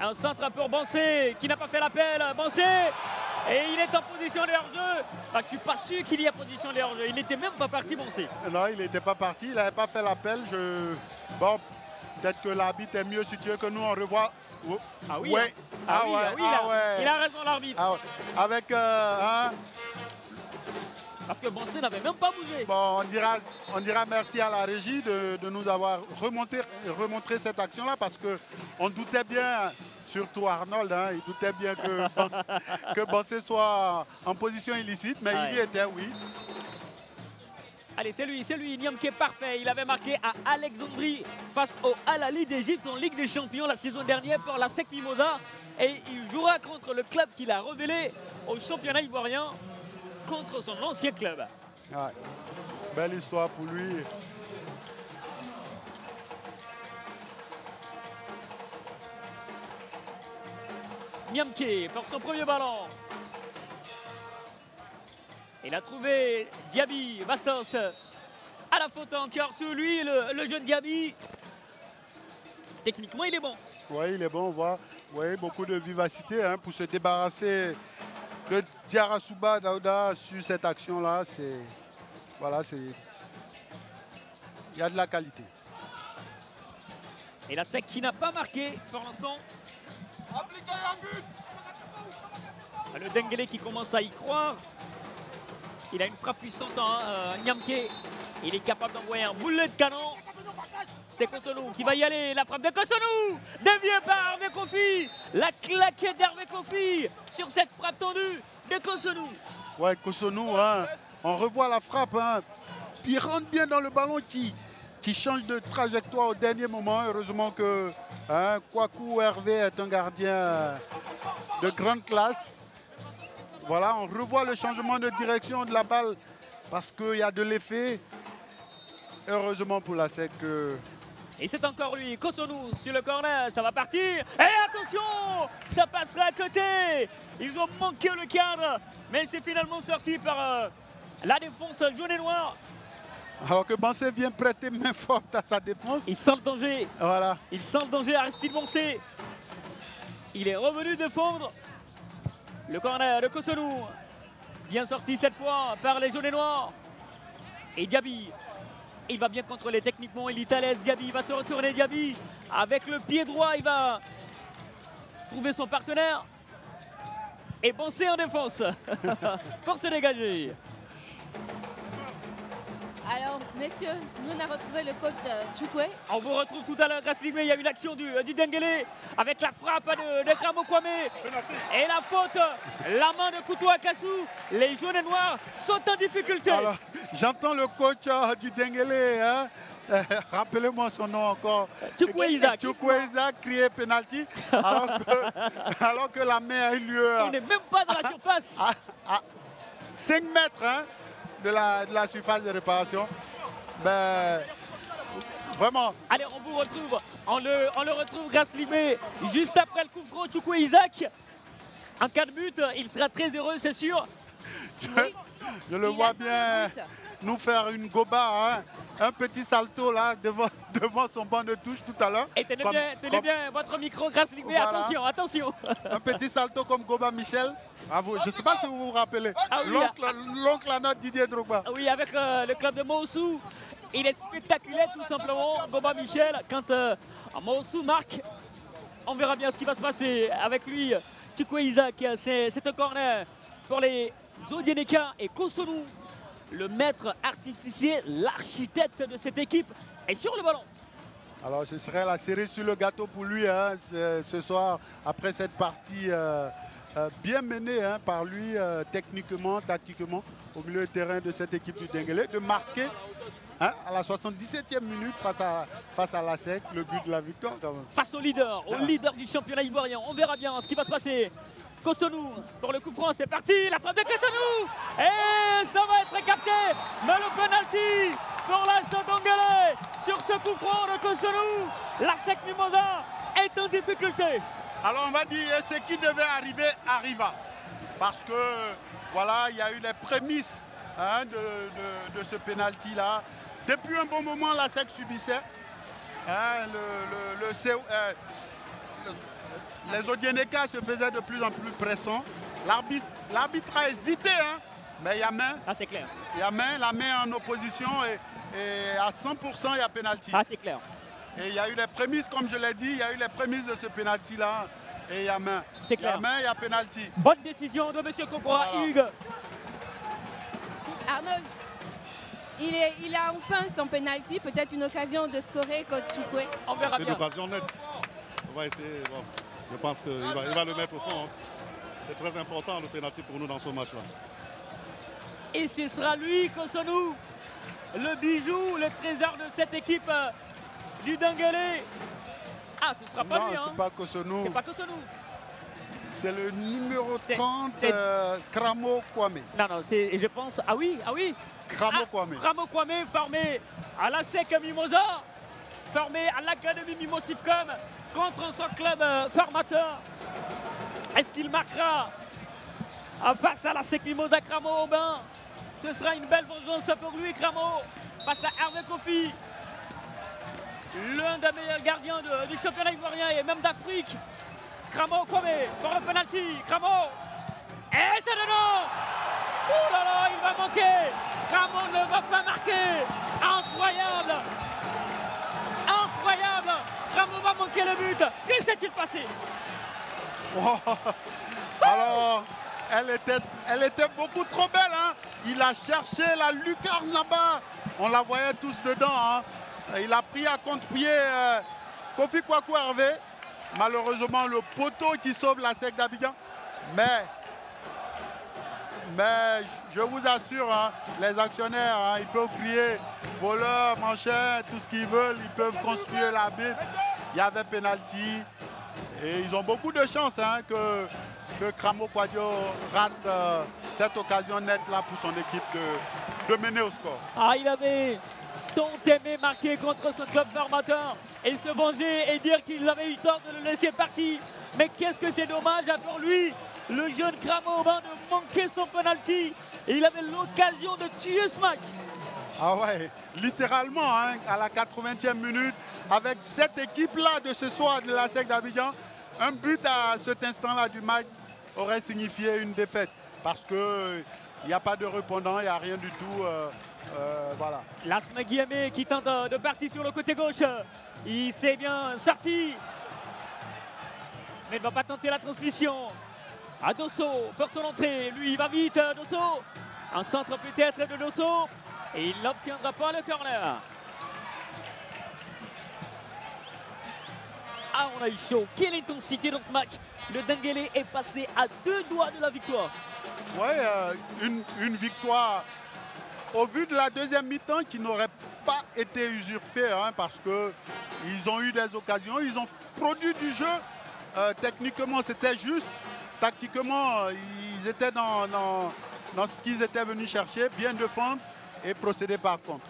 Un centre pour Bansé qui n'a pas fait l'appel. Bansé. Et il est en position de hors-jeu. Je ne suis pas sûr qu'il y ait position de hors-jeu. Il n'était même pas parti, Bansé. Non, il n'était pas parti. Il n'avait pas fait l'appel. Bon, peut-être que l'arbitre est mieux situé que nous. On revoit. Oh. Ah oui. Ouais. Ah oui, ouais. Il a raison, l'arbitre. Ah ouais. Avec... Parce que Bansé n'avait même pas bougé. Bon, on dira merci à la régie de nous avoir remontré cette action-là parce qu'on doutait bien, surtout Arnold, hein, il doutait bien que Bansé soit en position illicite, mais il y était, oui. Allez, c'est lui, Nyamke est parfait. Il avait marqué à Alexandrie face au Al Ahly d'Égypte en Ligue des Champions la saison dernière pour la SEC Mimosa. Et il jouera contre le club qu'il a révélé au championnat ivoirien, contre son ancien club. Ouais. Belle histoire pour lui. Nyamke pour son premier ballon. Il a trouvé Diaby, Bastos à la faute encore sur lui, le jeune Diaby. Techniquement, il est bon. Oui, il est bon, on voit beaucoup de vivacité, hein, pour se débarrasser de Diarasuba Daouda sur cette action-là. Voilà, il y a de la qualité. Et la SEC qui n'a pas marqué pour l'instant. Le Dengele qui commence à y croire. Il a une frappe puissante, hein, Nyamke. Il est capable d'envoyer un boulet de canon. C'est Kosonou qui va y aller. La frappe de Kosonou, déviée par Hervé Kofi. La claquette d'Hervé Kofi sur cette frappe tendue de Kosonou. Ouais, Kosonou, hein, on revoit la frappe. Hein. Puis il rentre bien dans le ballon qui change de trajectoire au dernier moment. Heureusement que Kwaku Hervé est un gardien de grande classe. Voilà, on revoit le changement de direction de la balle parce qu'il y a de l'effet. Heureusement pour la SEC. Et c'est encore lui, Kosonou sur le corner, ça va partir. Et attention, ça passera à côté. Ils ont manqué le cadre, mais c'est finalement sorti par la défense jaune et noire. Alors que Bansé vient prêter main forte à sa défense. Il sent le danger. Voilà. Il sent le danger, Aristide Bansé. Il est revenu défendre le corner de Kosonou. Bien sorti cette fois par les jaunes et noirs. Et Diaby, il va bien contrôler techniquement, il est à l'aise. Diaby va se retourner, Diaby. Avec le pied droit, il va trouver son partenaire. et Bansé en défense pour se dégager. Alors, messieurs, nous on a retrouvé le coach Chukwe. On vous retrouve tout à l'heure, Grassley. Il y a une action du Dengele avec la frappe de Kramo Kwame et la faute, la main de Kutu Akasu. Les jaunes et noirs sont en difficulté. Alors, j'entends le coach du Dengele, hein, rappelez-moi son nom encore. Chukwe Isaac. Chukwe Isaac crier penalty alors que la main a eu lieu Il n'est même pas dans la surface. à 5 mètres hein, de la surface de réparation. Ben, vraiment. Allez, on vous retrouve. On le retrouve, Grassley, juste après le coup franc, Chukwe Isaac. En cas de but, il sera très heureux, c'est sûr. Oui. Je le Il vois attend bien le but. nous faire une goba, hein, un petit salto là devant son banc de touche tout à l'heure. Et tenez Comme- bien, bien votre micro, Grassley. Voilà. Attention, attention. Un petit salto comme Goba Michel. Bravo. Je ne sais pas si vous vous rappelez. Ah oui, L'oncle à notre Didier Drogba. Oui, avec le club de Moussou. Il est spectaculaire tout simplement, Goba Michel. Quand Moussou marque, on verra bien ce qui va se passer avec lui. Chukwe Isaac, c'est un corner pour les Zodieneka et Kosonu. Le maître artificier, l'architecte de cette équipe est sur le ballon. Alors ce serait la cerise sur le gâteau pour lui hein, ce soir, après cette partie bien menée hein, par lui techniquement, tactiquement, au milieu de terrain de cette équipe du Dengele, de marquer hein, à la 77e minute face à la SEC le but de la victoire quand même. Face au leader du championnat ivoirien. On verra bien ce qui va se passer. Kosonu pour le coup franc, c'est parti, la frappe de Kosonu et ça va être capté, mais le penalty pour la Dengele sur ce coup franc de Kosonu. La SEC Mimosa est en difficulté. Alors on va dire ce qui devait arriver arriva. Parce que voilà, il y a eu les prémices hein, de ce penalty là. Depuis un bon moment, la SEC subissait. Hein, les Odieneka se faisaient de plus en plus pressants. L'arbitre a hésité, hein, mais il y a main. Ah, c'est clair. Il y a main, la main en opposition et à 100% il y a penalty. Ah, c'est clair. Et il y a eu les prémices, comme je l'ai dit, il y a eu les prémices de ce penalty-là. Et il y a main. C'est Il y a clair. main, il y a penalty. Bonne décision de M. Kokora Voilà. Hugues. Arnold, il a enfin son penalty, peut-être une occasion de scorer contre Chukwe. On verra C'est une bien. occasion nette. On va essayer. Bon, je pense qu'il va le mettre au fond. Hein. C'est très important le pénalty pour nous dans ce match-là. Et ce sera lui, Kosonu, le bijou, le trésor de cette équipe du Dengele. Ah, ce sera pas Non, lui, hein. c'est pas Kosonu. C'est pas Kosonu. C'est le numéro C'est- 30, c'est- Kramo Kwame. Non, non, c'est, je pense. Ah oui. Kramo Kwame. Kramo Kwame, formé à la SEC Mimosa, formé à l'Académie Mimosifcom contre son club formateur. Est-ce qu'il marquera face à la SEC Mimosa Kramo Aubin? Ce sera une belle vengeance pour lui, Kramo, face à Hervé Kofi, l'un des meilleurs gardiens du championnat ivoirien et même d'Afrique. Kramo Kwame pour le penalty. Kramo. Et c'est dedans. Oh là là, il va manquer. Kramo ne va pas marquer. Incroyable. Incroyable. Kramo va manquer le but. Que s'est-il passé? Oh. Alors, elle était beaucoup trop belle. Hein. Il a cherché la lucarne là-bas. On la voyait tous dedans. Hein. Il a pris à contre-pied Kofi Kwaku Hervé. Malheureusement, le poteau qui sauve la SEC d'Abidjan. Mais je vous assure, hein, les actionnaires, hein, ils peuvent crier voleur, manchin, tout ce qu'ils veulent. Ils peuvent construire la bite. Il y avait penalty. Et ils ont beaucoup de chance hein, que Kramo Kwadio rate cette occasion nette-là pour son équipe de mener au score. Ah, il avait tant aimé marquer contre ce club formateur et se venger et dire qu'il avait eu tort de le laisser partir. Mais qu'est-ce que c'est dommage pour lui, le jeune Kramo Aubin, de manquer son penalty. Et il avait l'occasion de tuer ce match. Ah ouais, littéralement, hein, à la 80e minute, avec cette équipe-là de ce soir de la SEC d'Abidjan, un but à cet instant-là du match aurait signifié une défaite. Parce qu'il n'y a pas de répondant, il n'y a rien du tout. Voilà. Lasme Guillemé qui tente de partir sur le côté gauche. Il s'est bien sorti. Mais il ne va pas tenter la transmission. à Dosso pour son entrée. Lui, il va vite, Dosso. Un centre peut-être de Dosso. Et il n'obtiendra pas le corner. Ah, on a eu chaud. Quelle intensité dans ce match. Le Denguélé est passé à 2 doigts de la victoire. Ouais, une victoire au vu de la deuxième mi-temps qui n'aurait pas été usurpée hein, parce qu'ils ont eu des occasions, ils ont produit du jeu. Techniquement, c'était juste. Tactiquement, ils étaient dans ce qu'ils étaient venus chercher, bien défendre et procéder par contre.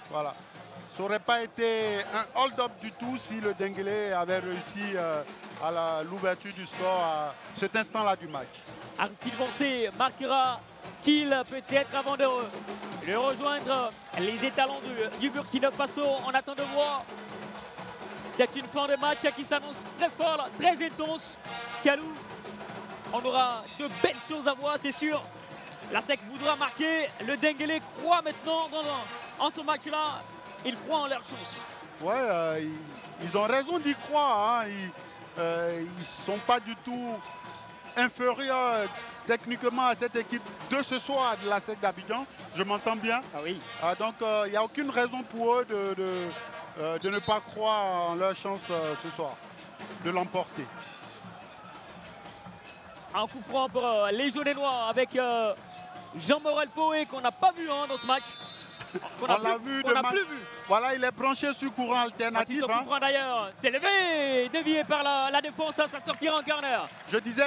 Voilà. Ça n'aurait pas été un hold-up du tout si le Denguélé avait réussi à l'ouverture du score à cet instant-là du match. Aristide Boncé marquera-t-il peut-être avant de rejoindre les étalons du Burkina Faso? On attend de voir. C'est une fin de match qui s'annonce très fort, très intense. Kalou, on aura de belles choses à voir, c'est sûr. La SEC voudra marquer. Le Denguélé croit maintenant en ce match-là. Ils croient en leur chance. Ouais, ils ont raison d'y croire. Hein. Ils ne sont pas du tout inférieurs techniquement à cette équipe de ce soir de la SEC d'Abidjan. Je m'entends bien. Ah oui. Donc il n'y a aucune raison pour eux de ne pas croire en leur chance ce soir, de l'emporter. Un coup franc pour les jaunes et noirs avec Jean-Morel Poé qu'on n'a pas vu hein, dans ce match. On l'a vu de match. Voilà, il est branché sur courant alternatif. Coup franc d'ailleurs, c'est levé, dévié par la défense, ça sortira en corner. Je disais,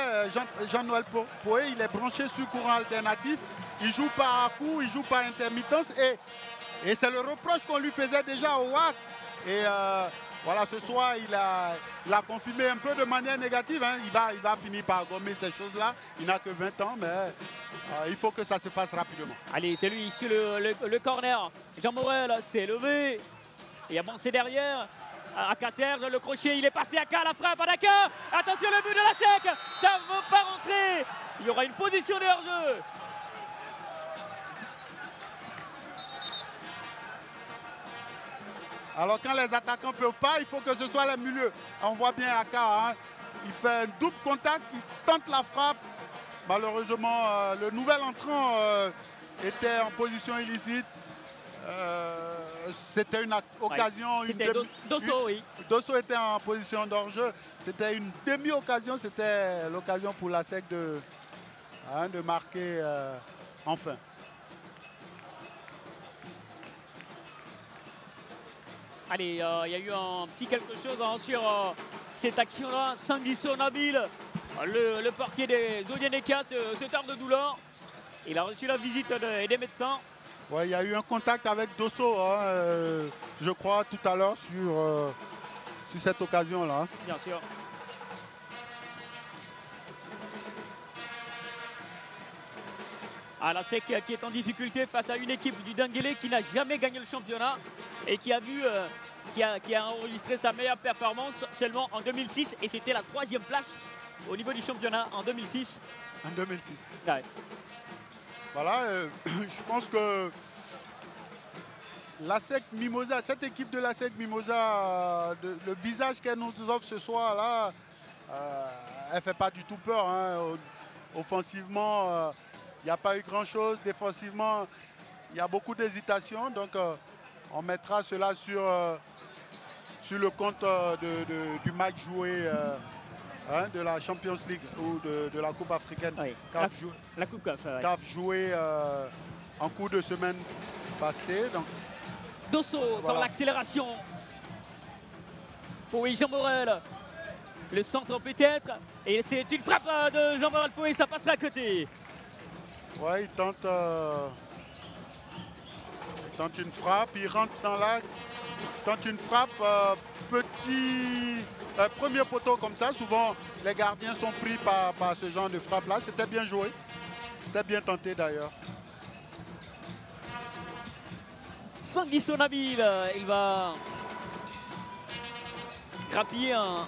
Jean-Noël Poé, il est branché sur courant alternatif. Il joue par à-coup, il joue par intermittence et c'est le reproche qu'on lui faisait déjà au WAC. Et voilà, ce soir, il a confirmé un peu de manière négative. Hein. Il va finir par gommer ces choses-là. Il n'a que 20 ans, mais il faut que ça se fasse rapidement. Allez, c'est lui sur le corner. Jean Morel s'est levé. Et avancé derrière. Aka Serge, le crochet, il est passé. Aka, la frappe à Aka. Attention, le but de la SEC. Ça ne veut pas rentrer. Il y aura une position de hors-jeu. Alors quand les attaquants ne peuvent pas, il faut que ce soit les milieux. On voit bien Aka, hein, il fait un double contact, il tente la frappe. Malheureusement, le nouvel entrant était en position illicite. C'était une occasion. Ouais, c'était Dosso, oui. Dosso était en position d'hors-jeu. C'était une demi-occasion. C'était l'occasion pour la SEC de marquer enfin. Allez, il y a eu un petit quelque chose hein, sur cette action-là. Sanguisso Nabil, le portier des Odieneka, se tarde de douleur. Il a reçu la visite des médecins. Ouais, il y a eu un contact avec Dosso, hein, je crois, tout à l'heure sur cette occasion-là. Bien sûr. La SEC qui est en difficulté face à une équipe du Denguélé qui n'a jamais gagné le championnat et qui a enregistré sa meilleure performance seulement en 2006 et c'était la 3e place au niveau du championnat en 2006. En 2006. Ouais. Voilà, je pense que la SEC Mimosa, cette équipe de la SEC Mimosa, le visage qu'elle nous offre ce soir-là, elle ne fait pas du tout peur. Hein. Offensivement, il n'y a pas eu grand-chose. Défensivement, il y a beaucoup d'hésitation. Donc, on mettra cela sur le compte du match joué de la Champions League ou de la Coupe africaine. Oui. La Coupe CAF. Ouais. CAF joué en cours de semaine passée. Donc, Dosso voilà. Dans l'accélération. Oui, Jean Morel. Le centre peut-être. Et c'est une frappe de Jean Morel Poé. Ça passera à côté. Ouais, il tente une frappe, il rentre dans l'axe, tente une frappe, premier poteau comme ça. Souvent, les gardiens sont pris par ce genre de frappe-là. C'était bien joué, c'était bien tenté d'ailleurs. Sanguisso Nabil, il va grappiller un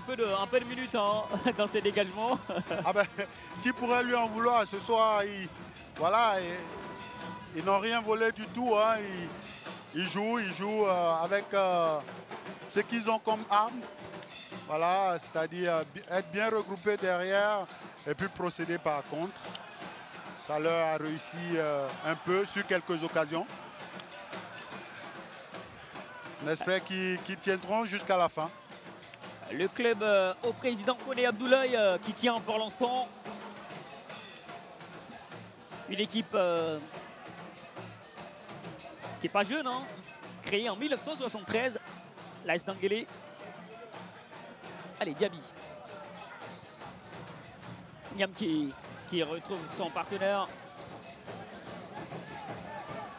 peu de minutes hein, dans ses dégagements. Ah ben, qui pourrait lui en vouloir ce soir? Ils n'ont rien volé du tout. Hein. Ils jouent avec ce qu'ils ont comme arme. Voilà, c'est-à-dire être bien regroupés derrière et puis procéder par contre. Ça leur a réussi un peu sur quelques occasions. On espère qu'ils tiendront jusqu'à la fin. Le club au président Koné Abdoulaye qui tient pour l'instant. Une équipe qui n'est pas jeune, hein, créée en 1973. L'AS Denguélé. Allez, Diaby. Niam qui retrouve son partenaire.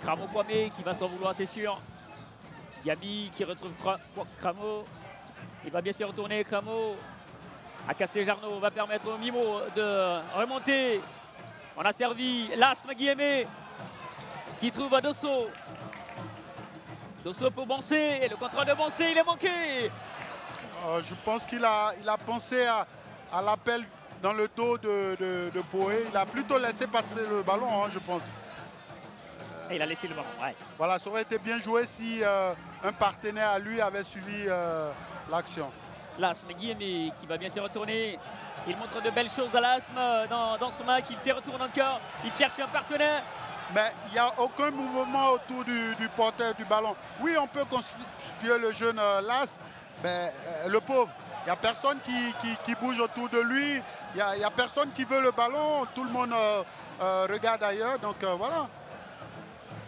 Cramo Kwame qui va s'en vouloir, c'est sûr. Diaby qui retrouve Cramo. Il va bien se retourner, Cramo. Akassé Jarno va permettre au Mimo de remonter. On a servi Las Guillemé qui trouve à Dosso. Dosso pour Bansé. Et le contrôle de Bansé, il est manqué. Je pense qu'il a pensé à l'appel dans le dos de Poé. Il a plutôt laissé passer le ballon, hein, je pense. Et il a laissé le ballon, ouais. Voilà, ça aurait été bien joué si un partenaire à lui avait suivi l'action. L'Asme Guillemé qui va bien se retourner. Il montre de belles choses à l'Asme dans ce match. Il se retourne encore. Il cherche un partenaire. Mais il n'y a aucun mouvement autour du porteur du ballon. Oui, on peut constituer le jeune L'Asme, mais le pauvre, il n'y a personne qui bouge autour de lui. Il n'y a personne qui veut le ballon. Tout le monde regarde ailleurs. Donc voilà,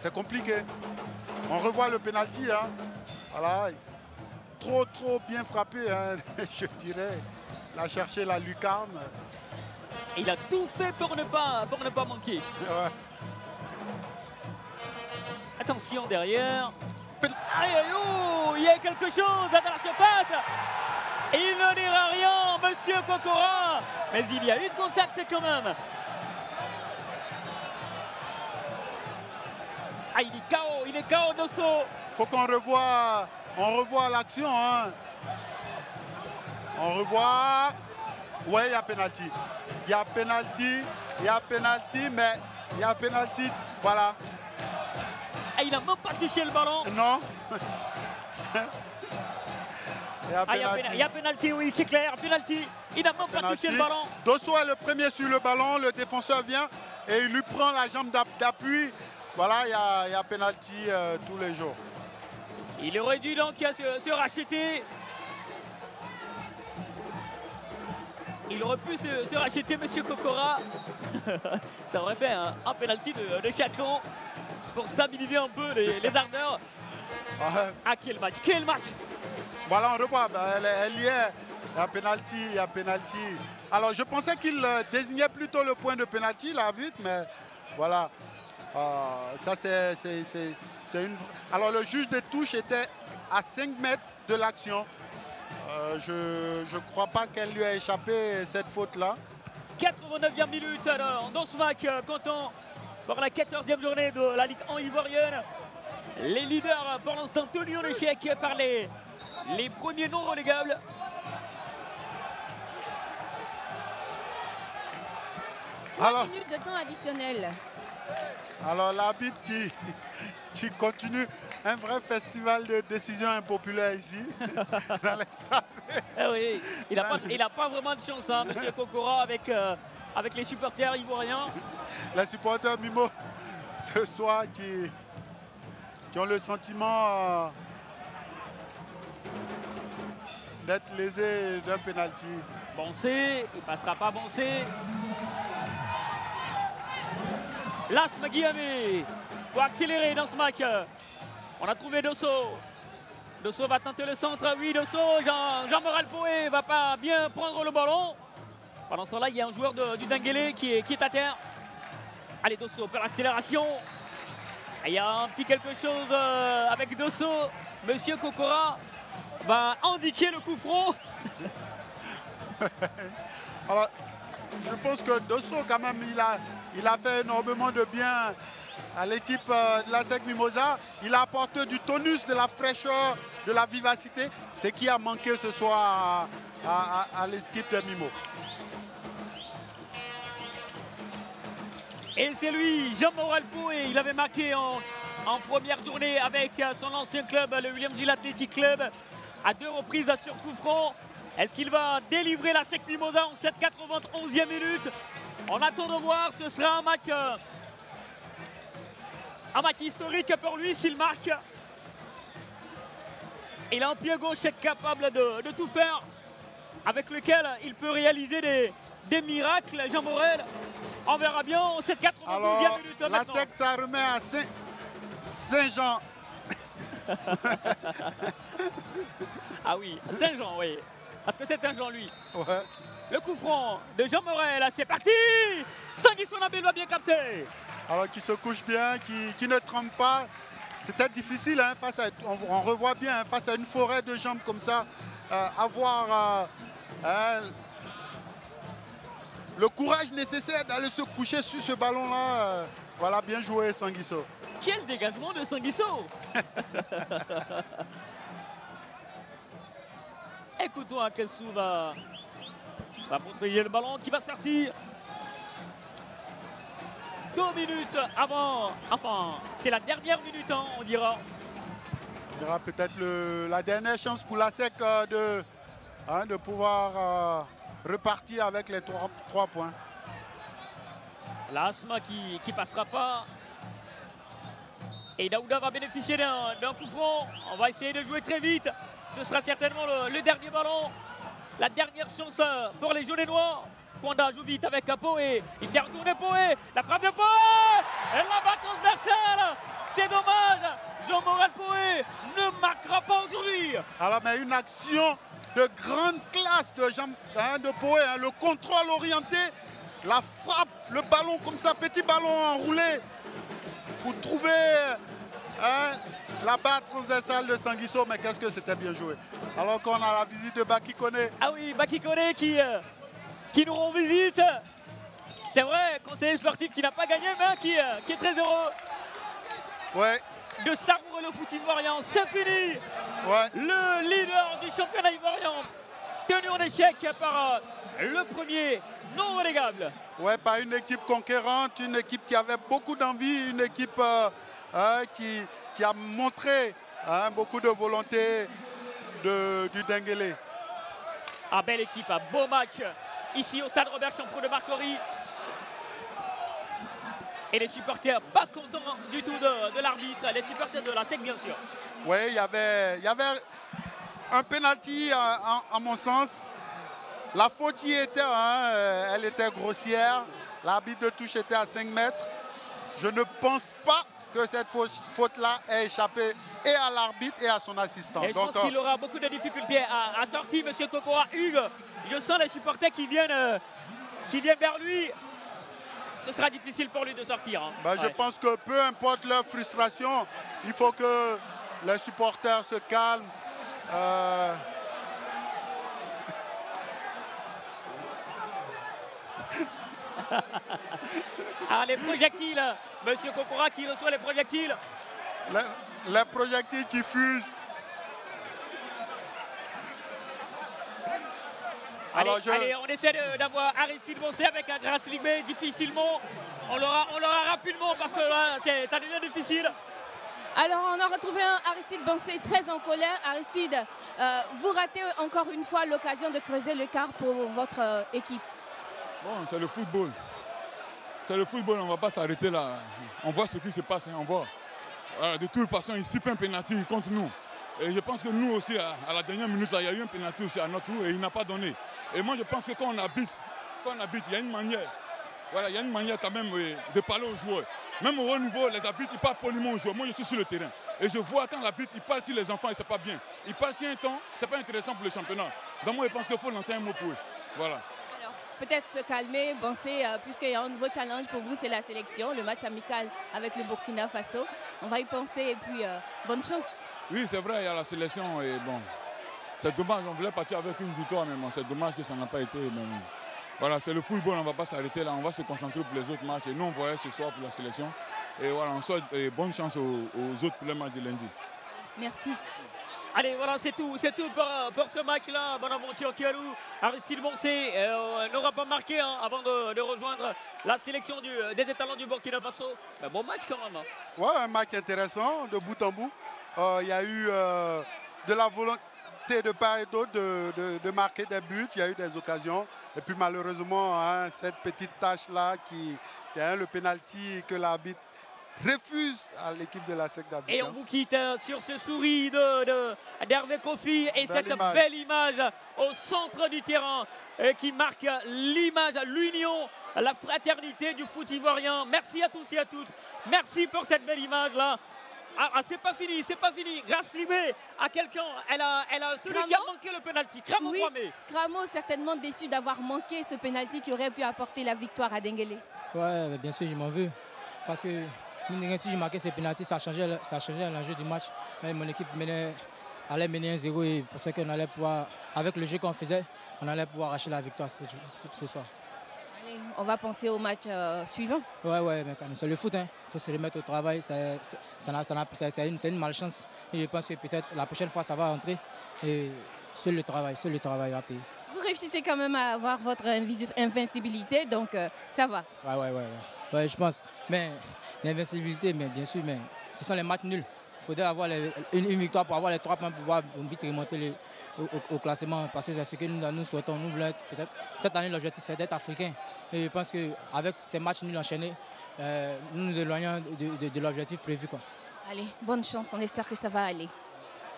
c'est compliqué. On revoit le penalty. Hein. Voilà. Trop bien frappé, hein, je dirais. Il a cherché la lucarne. Et il a tout fait pour ne pas manquer. Ouais. Attention derrière. Aïe aïe oh, il y a quelque chose dans la surface. Il ne dira rien, monsieur Kokora. Mais il y a eu contact quand même. Ah, il est KO Dosso. Faut qu'on revoie. On revoit l'action. Hein. On revoit. Oui, il y a pénalty. Il y a pénalty, mais il y a pénalty. Voilà. Ah, il n'a même pas touché le ballon. Non. Il y a pénalty, oui, c'est clair. Pénalty. Il n'a même pas touché le ballon. Dosso est le premier sur le ballon. Le défenseur vient et il lui prend la jambe d'appui. Voilà, il y a pénalty tous les jours. Il aurait dû donc se racheter. Il aurait pu se racheter, monsieur Kokora. Ça aurait fait un pénalty de chacun pour stabiliser un peu les ardeurs. Ah, quel match, quel match! Voilà, on revoit, elle y est. Il y a pénalty. Alors, je pensais qu'il désignait plutôt le point de pénalty, l'arbitre, mais voilà. Ça, c'est une... Alors, le juge des touches était à 5 mètres de l'action. Je ne crois pas qu'elle lui a échappé cette faute-là. 89e minute alors, dans ce match comptant pour la 14e journée de la Ligue 1 ivoirienne. Les leaders pour l'instant tenus en échec par les premiers non relégables. Alors, minutes de temps additionnel. Alors l'arbitre qui continue un vrai festival de décisions impopulaires ici. Eh oui, il n'a pas vraiment de chance, hein, monsieur Kokora, avec les supporters ivoiriens. Les supporters Mimo ce soir qui ont le sentiment d'être lésés d'un penalty. Bansé, il ne passera pas Bansé. L'Asme Guillemé pour accélérer dans ce match. On a trouvé Dosso. Dosso va tenter le centre. Oui, Dosso, Jean-Moral Poé va pas bien prendre le ballon. Pendant ce temps-là, il y a un joueur du Denguélé qui est à terre. Allez, Dosso pour l'accélération. Il y a un petit quelque chose avec Dosso. Monsieur Kokora va indiquer le coup franc. Alors, je pense que Dosso, quand même, il a fait énormément de bien à l'équipe de la SEC Mimosa. Il a apporté du tonus, de la fraîcheur, de la vivacité, ce qui a manqué ce soir à l'équipe de Mimo. Et c'est lui, Jean-Moral Poé. Il avait marqué en première journée avec son ancien club, le William Gill Athletic Club, à 2 reprises sur coup franc. Est-ce qu'il va délivrer la SEC Mimosa en cette 91e minute? On attend de voir, ce sera un match historique pour lui s'il marque. Il a un pied gauche capable de tout faire, avec lequel il peut réaliser des miracles, Jean Morel. On verra bien en cette 92e minute la maintenant. SEC, ça remet à Saint-Jean. Ah oui, Saint-Jean, oui. Parce que c'est un Jean, lui. Ouais. Le coup franc de Jean Morel, c'est parti. Sanguisson Nabil va bien capter. Alors qu'il se couche bien, qui ne trempe pas. C'était difficile, hein, on revoit bien, hein, face à une forêt de jambes comme ça, avoir le courage nécessaire d'aller se coucher sur ce ballon-là. Voilà, bien joué Sanguisso. Quel dégagement de Sanguisso. Écoutons à quel sou va protéger le ballon qui va sortir. 2 minutes avant, enfin, c'est la dernière minute, hein, on dira. On dira peut-être la dernière chance pour la SEC de pouvoir repartir avec les 3 points. L'Asma qui passera pas. Et Daouda va bénéficier d'un coup franc. On va essayer de jouer très vite. Ce sera certainement le dernier ballon. La dernière chance pour les jaunes et noirs. Kwanda joue vite avec Poé. Il s'est retourné Poé. La frappe de Poé. Et la balle transversale. C'est dommage. Jean Morel Poé ne marquera pas aujourd'hui. Alors, mais une action de grande classe de Poé. Hein, le contrôle orienté. La frappe, le ballon comme ça, petit ballon enroulé. Pour trouver la barre transversale de Sanguisso, mais qu'est-ce que c'était bien joué. Alors qu'on a la visite de Baki Koné. Ah oui, Baki Koné qui nous rend visite. C'est vrai, conseiller sportif qui n'a pas gagné, mais qui est très heureux. Ouais. De savourer le foot ivoirien, c'est fini. Ouais. Le leader du championnat ivoirien, tenu en échec par le premier non relégable. Ouais, pas une équipe conquérante, une équipe qui avait beaucoup d'envie, une équipe qui a montré beaucoup de volonté du Denguélé. Ah, belle équipe, un beau match ici au stade Robert Champrou de Marcory. Et les supporters pas contents du tout de l'arbitre, les supporters de la SEC bien sûr. Oui, il y avait un penalty à mon sens. La faute y était, elle était grossière. L'arbitre de touche était à 5 mètres. Je ne pense pas que cette faute-là ait échappé et à l'arbitre et à son assistant. Et je pense qu'il aura beaucoup de difficultés à sortir, M. Kokora. Hugues, je sens les supporters qui viennent vers lui. Ce sera difficile pour lui de sortir. Hein. Ben, je pense que peu importe leur frustration, il faut que les supporters se calment. Ah, les projectiles, Monsieur Kokora qui reçoit les projectiles. Les projectiles qui fusent. Allez, on essaie d'avoir Aristide Boncé avec un Grasse Ligbé difficilement. On l'aura rapidement parce que là, ça devient difficile. Alors, on a retrouvé un Aristide Boncé très en colère. Aristide, vous ratez encore une fois l'occasion de creuser l'écart pour votre équipe. Bon, c'est le football. C'est le football, on ne va pas s'arrêter là. On voit ce qui se passe, on voit. De toute façon, il siffle un pénalty contre nous. Et je pense que nous aussi, à la dernière minute, là, il y a eu un pénalty aussi à notre tour et il n'a pas donné. Et moi, je pense que quand on habite, il y a une manière. Voilà, il y a une manière quand même de parler aux joueurs. Même au haut niveau, les arbitres, ils parlent poliment aux joueurs. Moi, je suis sur le terrain. Et je vois quand l'arbitre, il parle sur les enfants et c'est pas bien. Il parle sur un temps, c'est pas intéressant pour le championnat. Donc moi, je pense qu'il faut lancer un mot pour eux. Voilà. Alors, peut-être se calmer, penser, puisqu'il y a un nouveau challenge pour vous, c'est la sélection, le match amical avec le Burkina Faso. On va y penser et puis bonne chance. Oui, c'est vrai, il y a la sélection et bon, c'est dommage, on voulait partir avec une victoire, mais bon, c'est dommage que ça n'a pas été. Mais voilà, c'est le football, on ne va pas s'arrêter là, on va se concentrer pour les autres matchs. Et nous, on voyait ce soir pour la sélection. Et voilà, on souhaite bonne chance aux autres pour le match de lundi. Merci. Allez, voilà, c'est tout pour ce match-là. Bonaventure Kialou, Aristide Boncé n'aura pas marqué avant de rejoindre la sélection des étalons du Burkina Faso. Mais bon match quand même. Ouais, un match intéressant de bout en bout. Il y a eu de la volonté. tenté de part et d'autre de marquer des buts. Il y a eu des occasions. Et puis malheureusement, hein, cette petite tâche-là, le pénalty que l'arbitre refuse à l'équipe de la SEC d'Abidjan. Et on vous quitte sur ce sourire d'Hervé Kofi et cette belle image au centre du terrain qui marque l'image, l'union, la fraternité du foot ivoirien. Merci à tous et à toutes. Merci pour cette belle image-là. Ah, c'est pas fini, c'est pas fini. Grâce Libé à quelqu'un, elle a celui qui a manqué le penalty. Cramo Oui, Kwame. Cramo certainement déçu d'avoir manqué ce penalty qui aurait pu apporter la victoire à Denguélé. Ouais, bien sûr, je m'en veux. Parce que si je marquais ce penalty, ça changeait l'enjeu du match. Mon équipe allait mener 1-0 et parce qu'on allait pouvoir, avec le jeu qu'on faisait, on allait pouvoir arracher la victoire ce soir. Allez, on va penser au match suivant. Ouais, mais c'est le foot, hein. Il faut se remettre au travail. C'est une malchance. Et je pense que peut-être la prochaine fois, ça va entrer. Et seul le travail va payer. Vous réussissez quand même à avoir votre invincibilité, donc ça va. Ouais, je pense. Mais l'invincibilité, mais bien sûr, mais ce sont les matchs nuls. Il faudrait avoir une victoire pour avoir les 3 points pour pouvoir vite remonter au classement. Parce que c'est ce que nous souhaitons. Nous voulons être, peut-être, cette année, l'objectif, c'est d'être africain. Et je pense qu'avec ces matchs nuls enchaînés, nous nous éloignons de l'objectif prévu, quoi. Allez, bonne chance, on espère que ça va aller.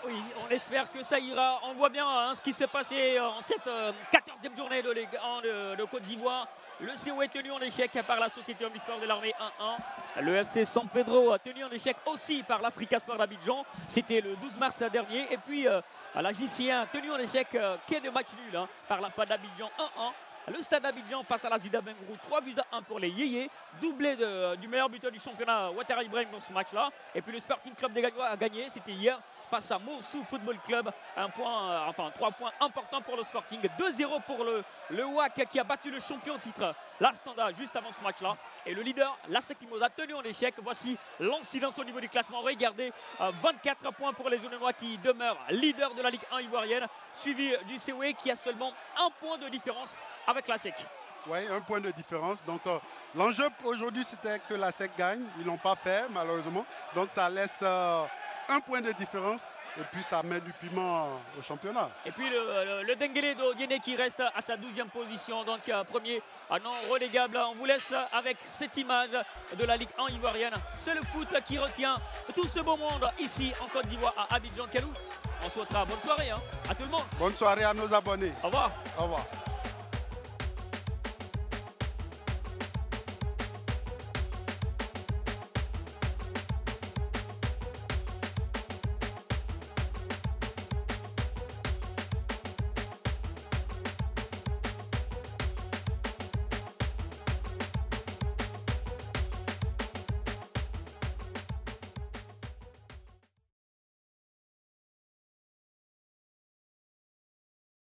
Oui, on espère que ça ira. On voit bien hein, ce qui s'est passé en cette 14e journée de Ligue 1 de Côte d'Ivoire. Le CO est tenu en échec par la Société Omnisport de l'Armée 1-1. Le FC San Pedro a tenu en échec aussi par l'Africa Sport d'Abidjan. C'était le 12 mars dernier. Et puis la JC1 tenu en échec quai de match nul hein, par la FAD d'Abidjan 1-1. Le Stade d'Abidjan face à la Zida Bengrou, 3-1 pour les Yéyés. Doublé du meilleur buteur du championnat, Ouattara Ibrahim, dans ce match-là. Et puis le Sporting Club des Gagnois a gagné, c'était hier, face à Moussou Football Club. 3 points importants pour le Sporting. 2-0 pour le WAC qui a battu le champion titre, la Standa, juste avant ce match-là. Et le leader, la SEC Mimosa, tenu en échec. Voici l'incidence au niveau du classement. Regardez, 24 points pour les Jaunes-Noirs qui demeurent leader de la Ligue 1 ivoirienne, suivi du COE qui a seulement 1 point de différence avec la SEC. Oui, 1 point de différence. Donc l'enjeu aujourd'hui, c'était que la SEC gagne. Ils ne l'ont pas fait, malheureusement. Donc ça laisse 1 point de différence. Et puis ça met du piment au championnat. Et puis le Denguélé d'Odiéné qui reste à sa 12e position. Donc premier non relégable. On vous laisse avec cette image de la Ligue 1 ivoirienne. C'est le foot qui retient tout ce beau monde ici en Côte d'Ivoire à Abidjan Kelou. On souhaitera bonne soirée hein, à tout le monde. Bonne soirée à nos abonnés. Au revoir. Au revoir.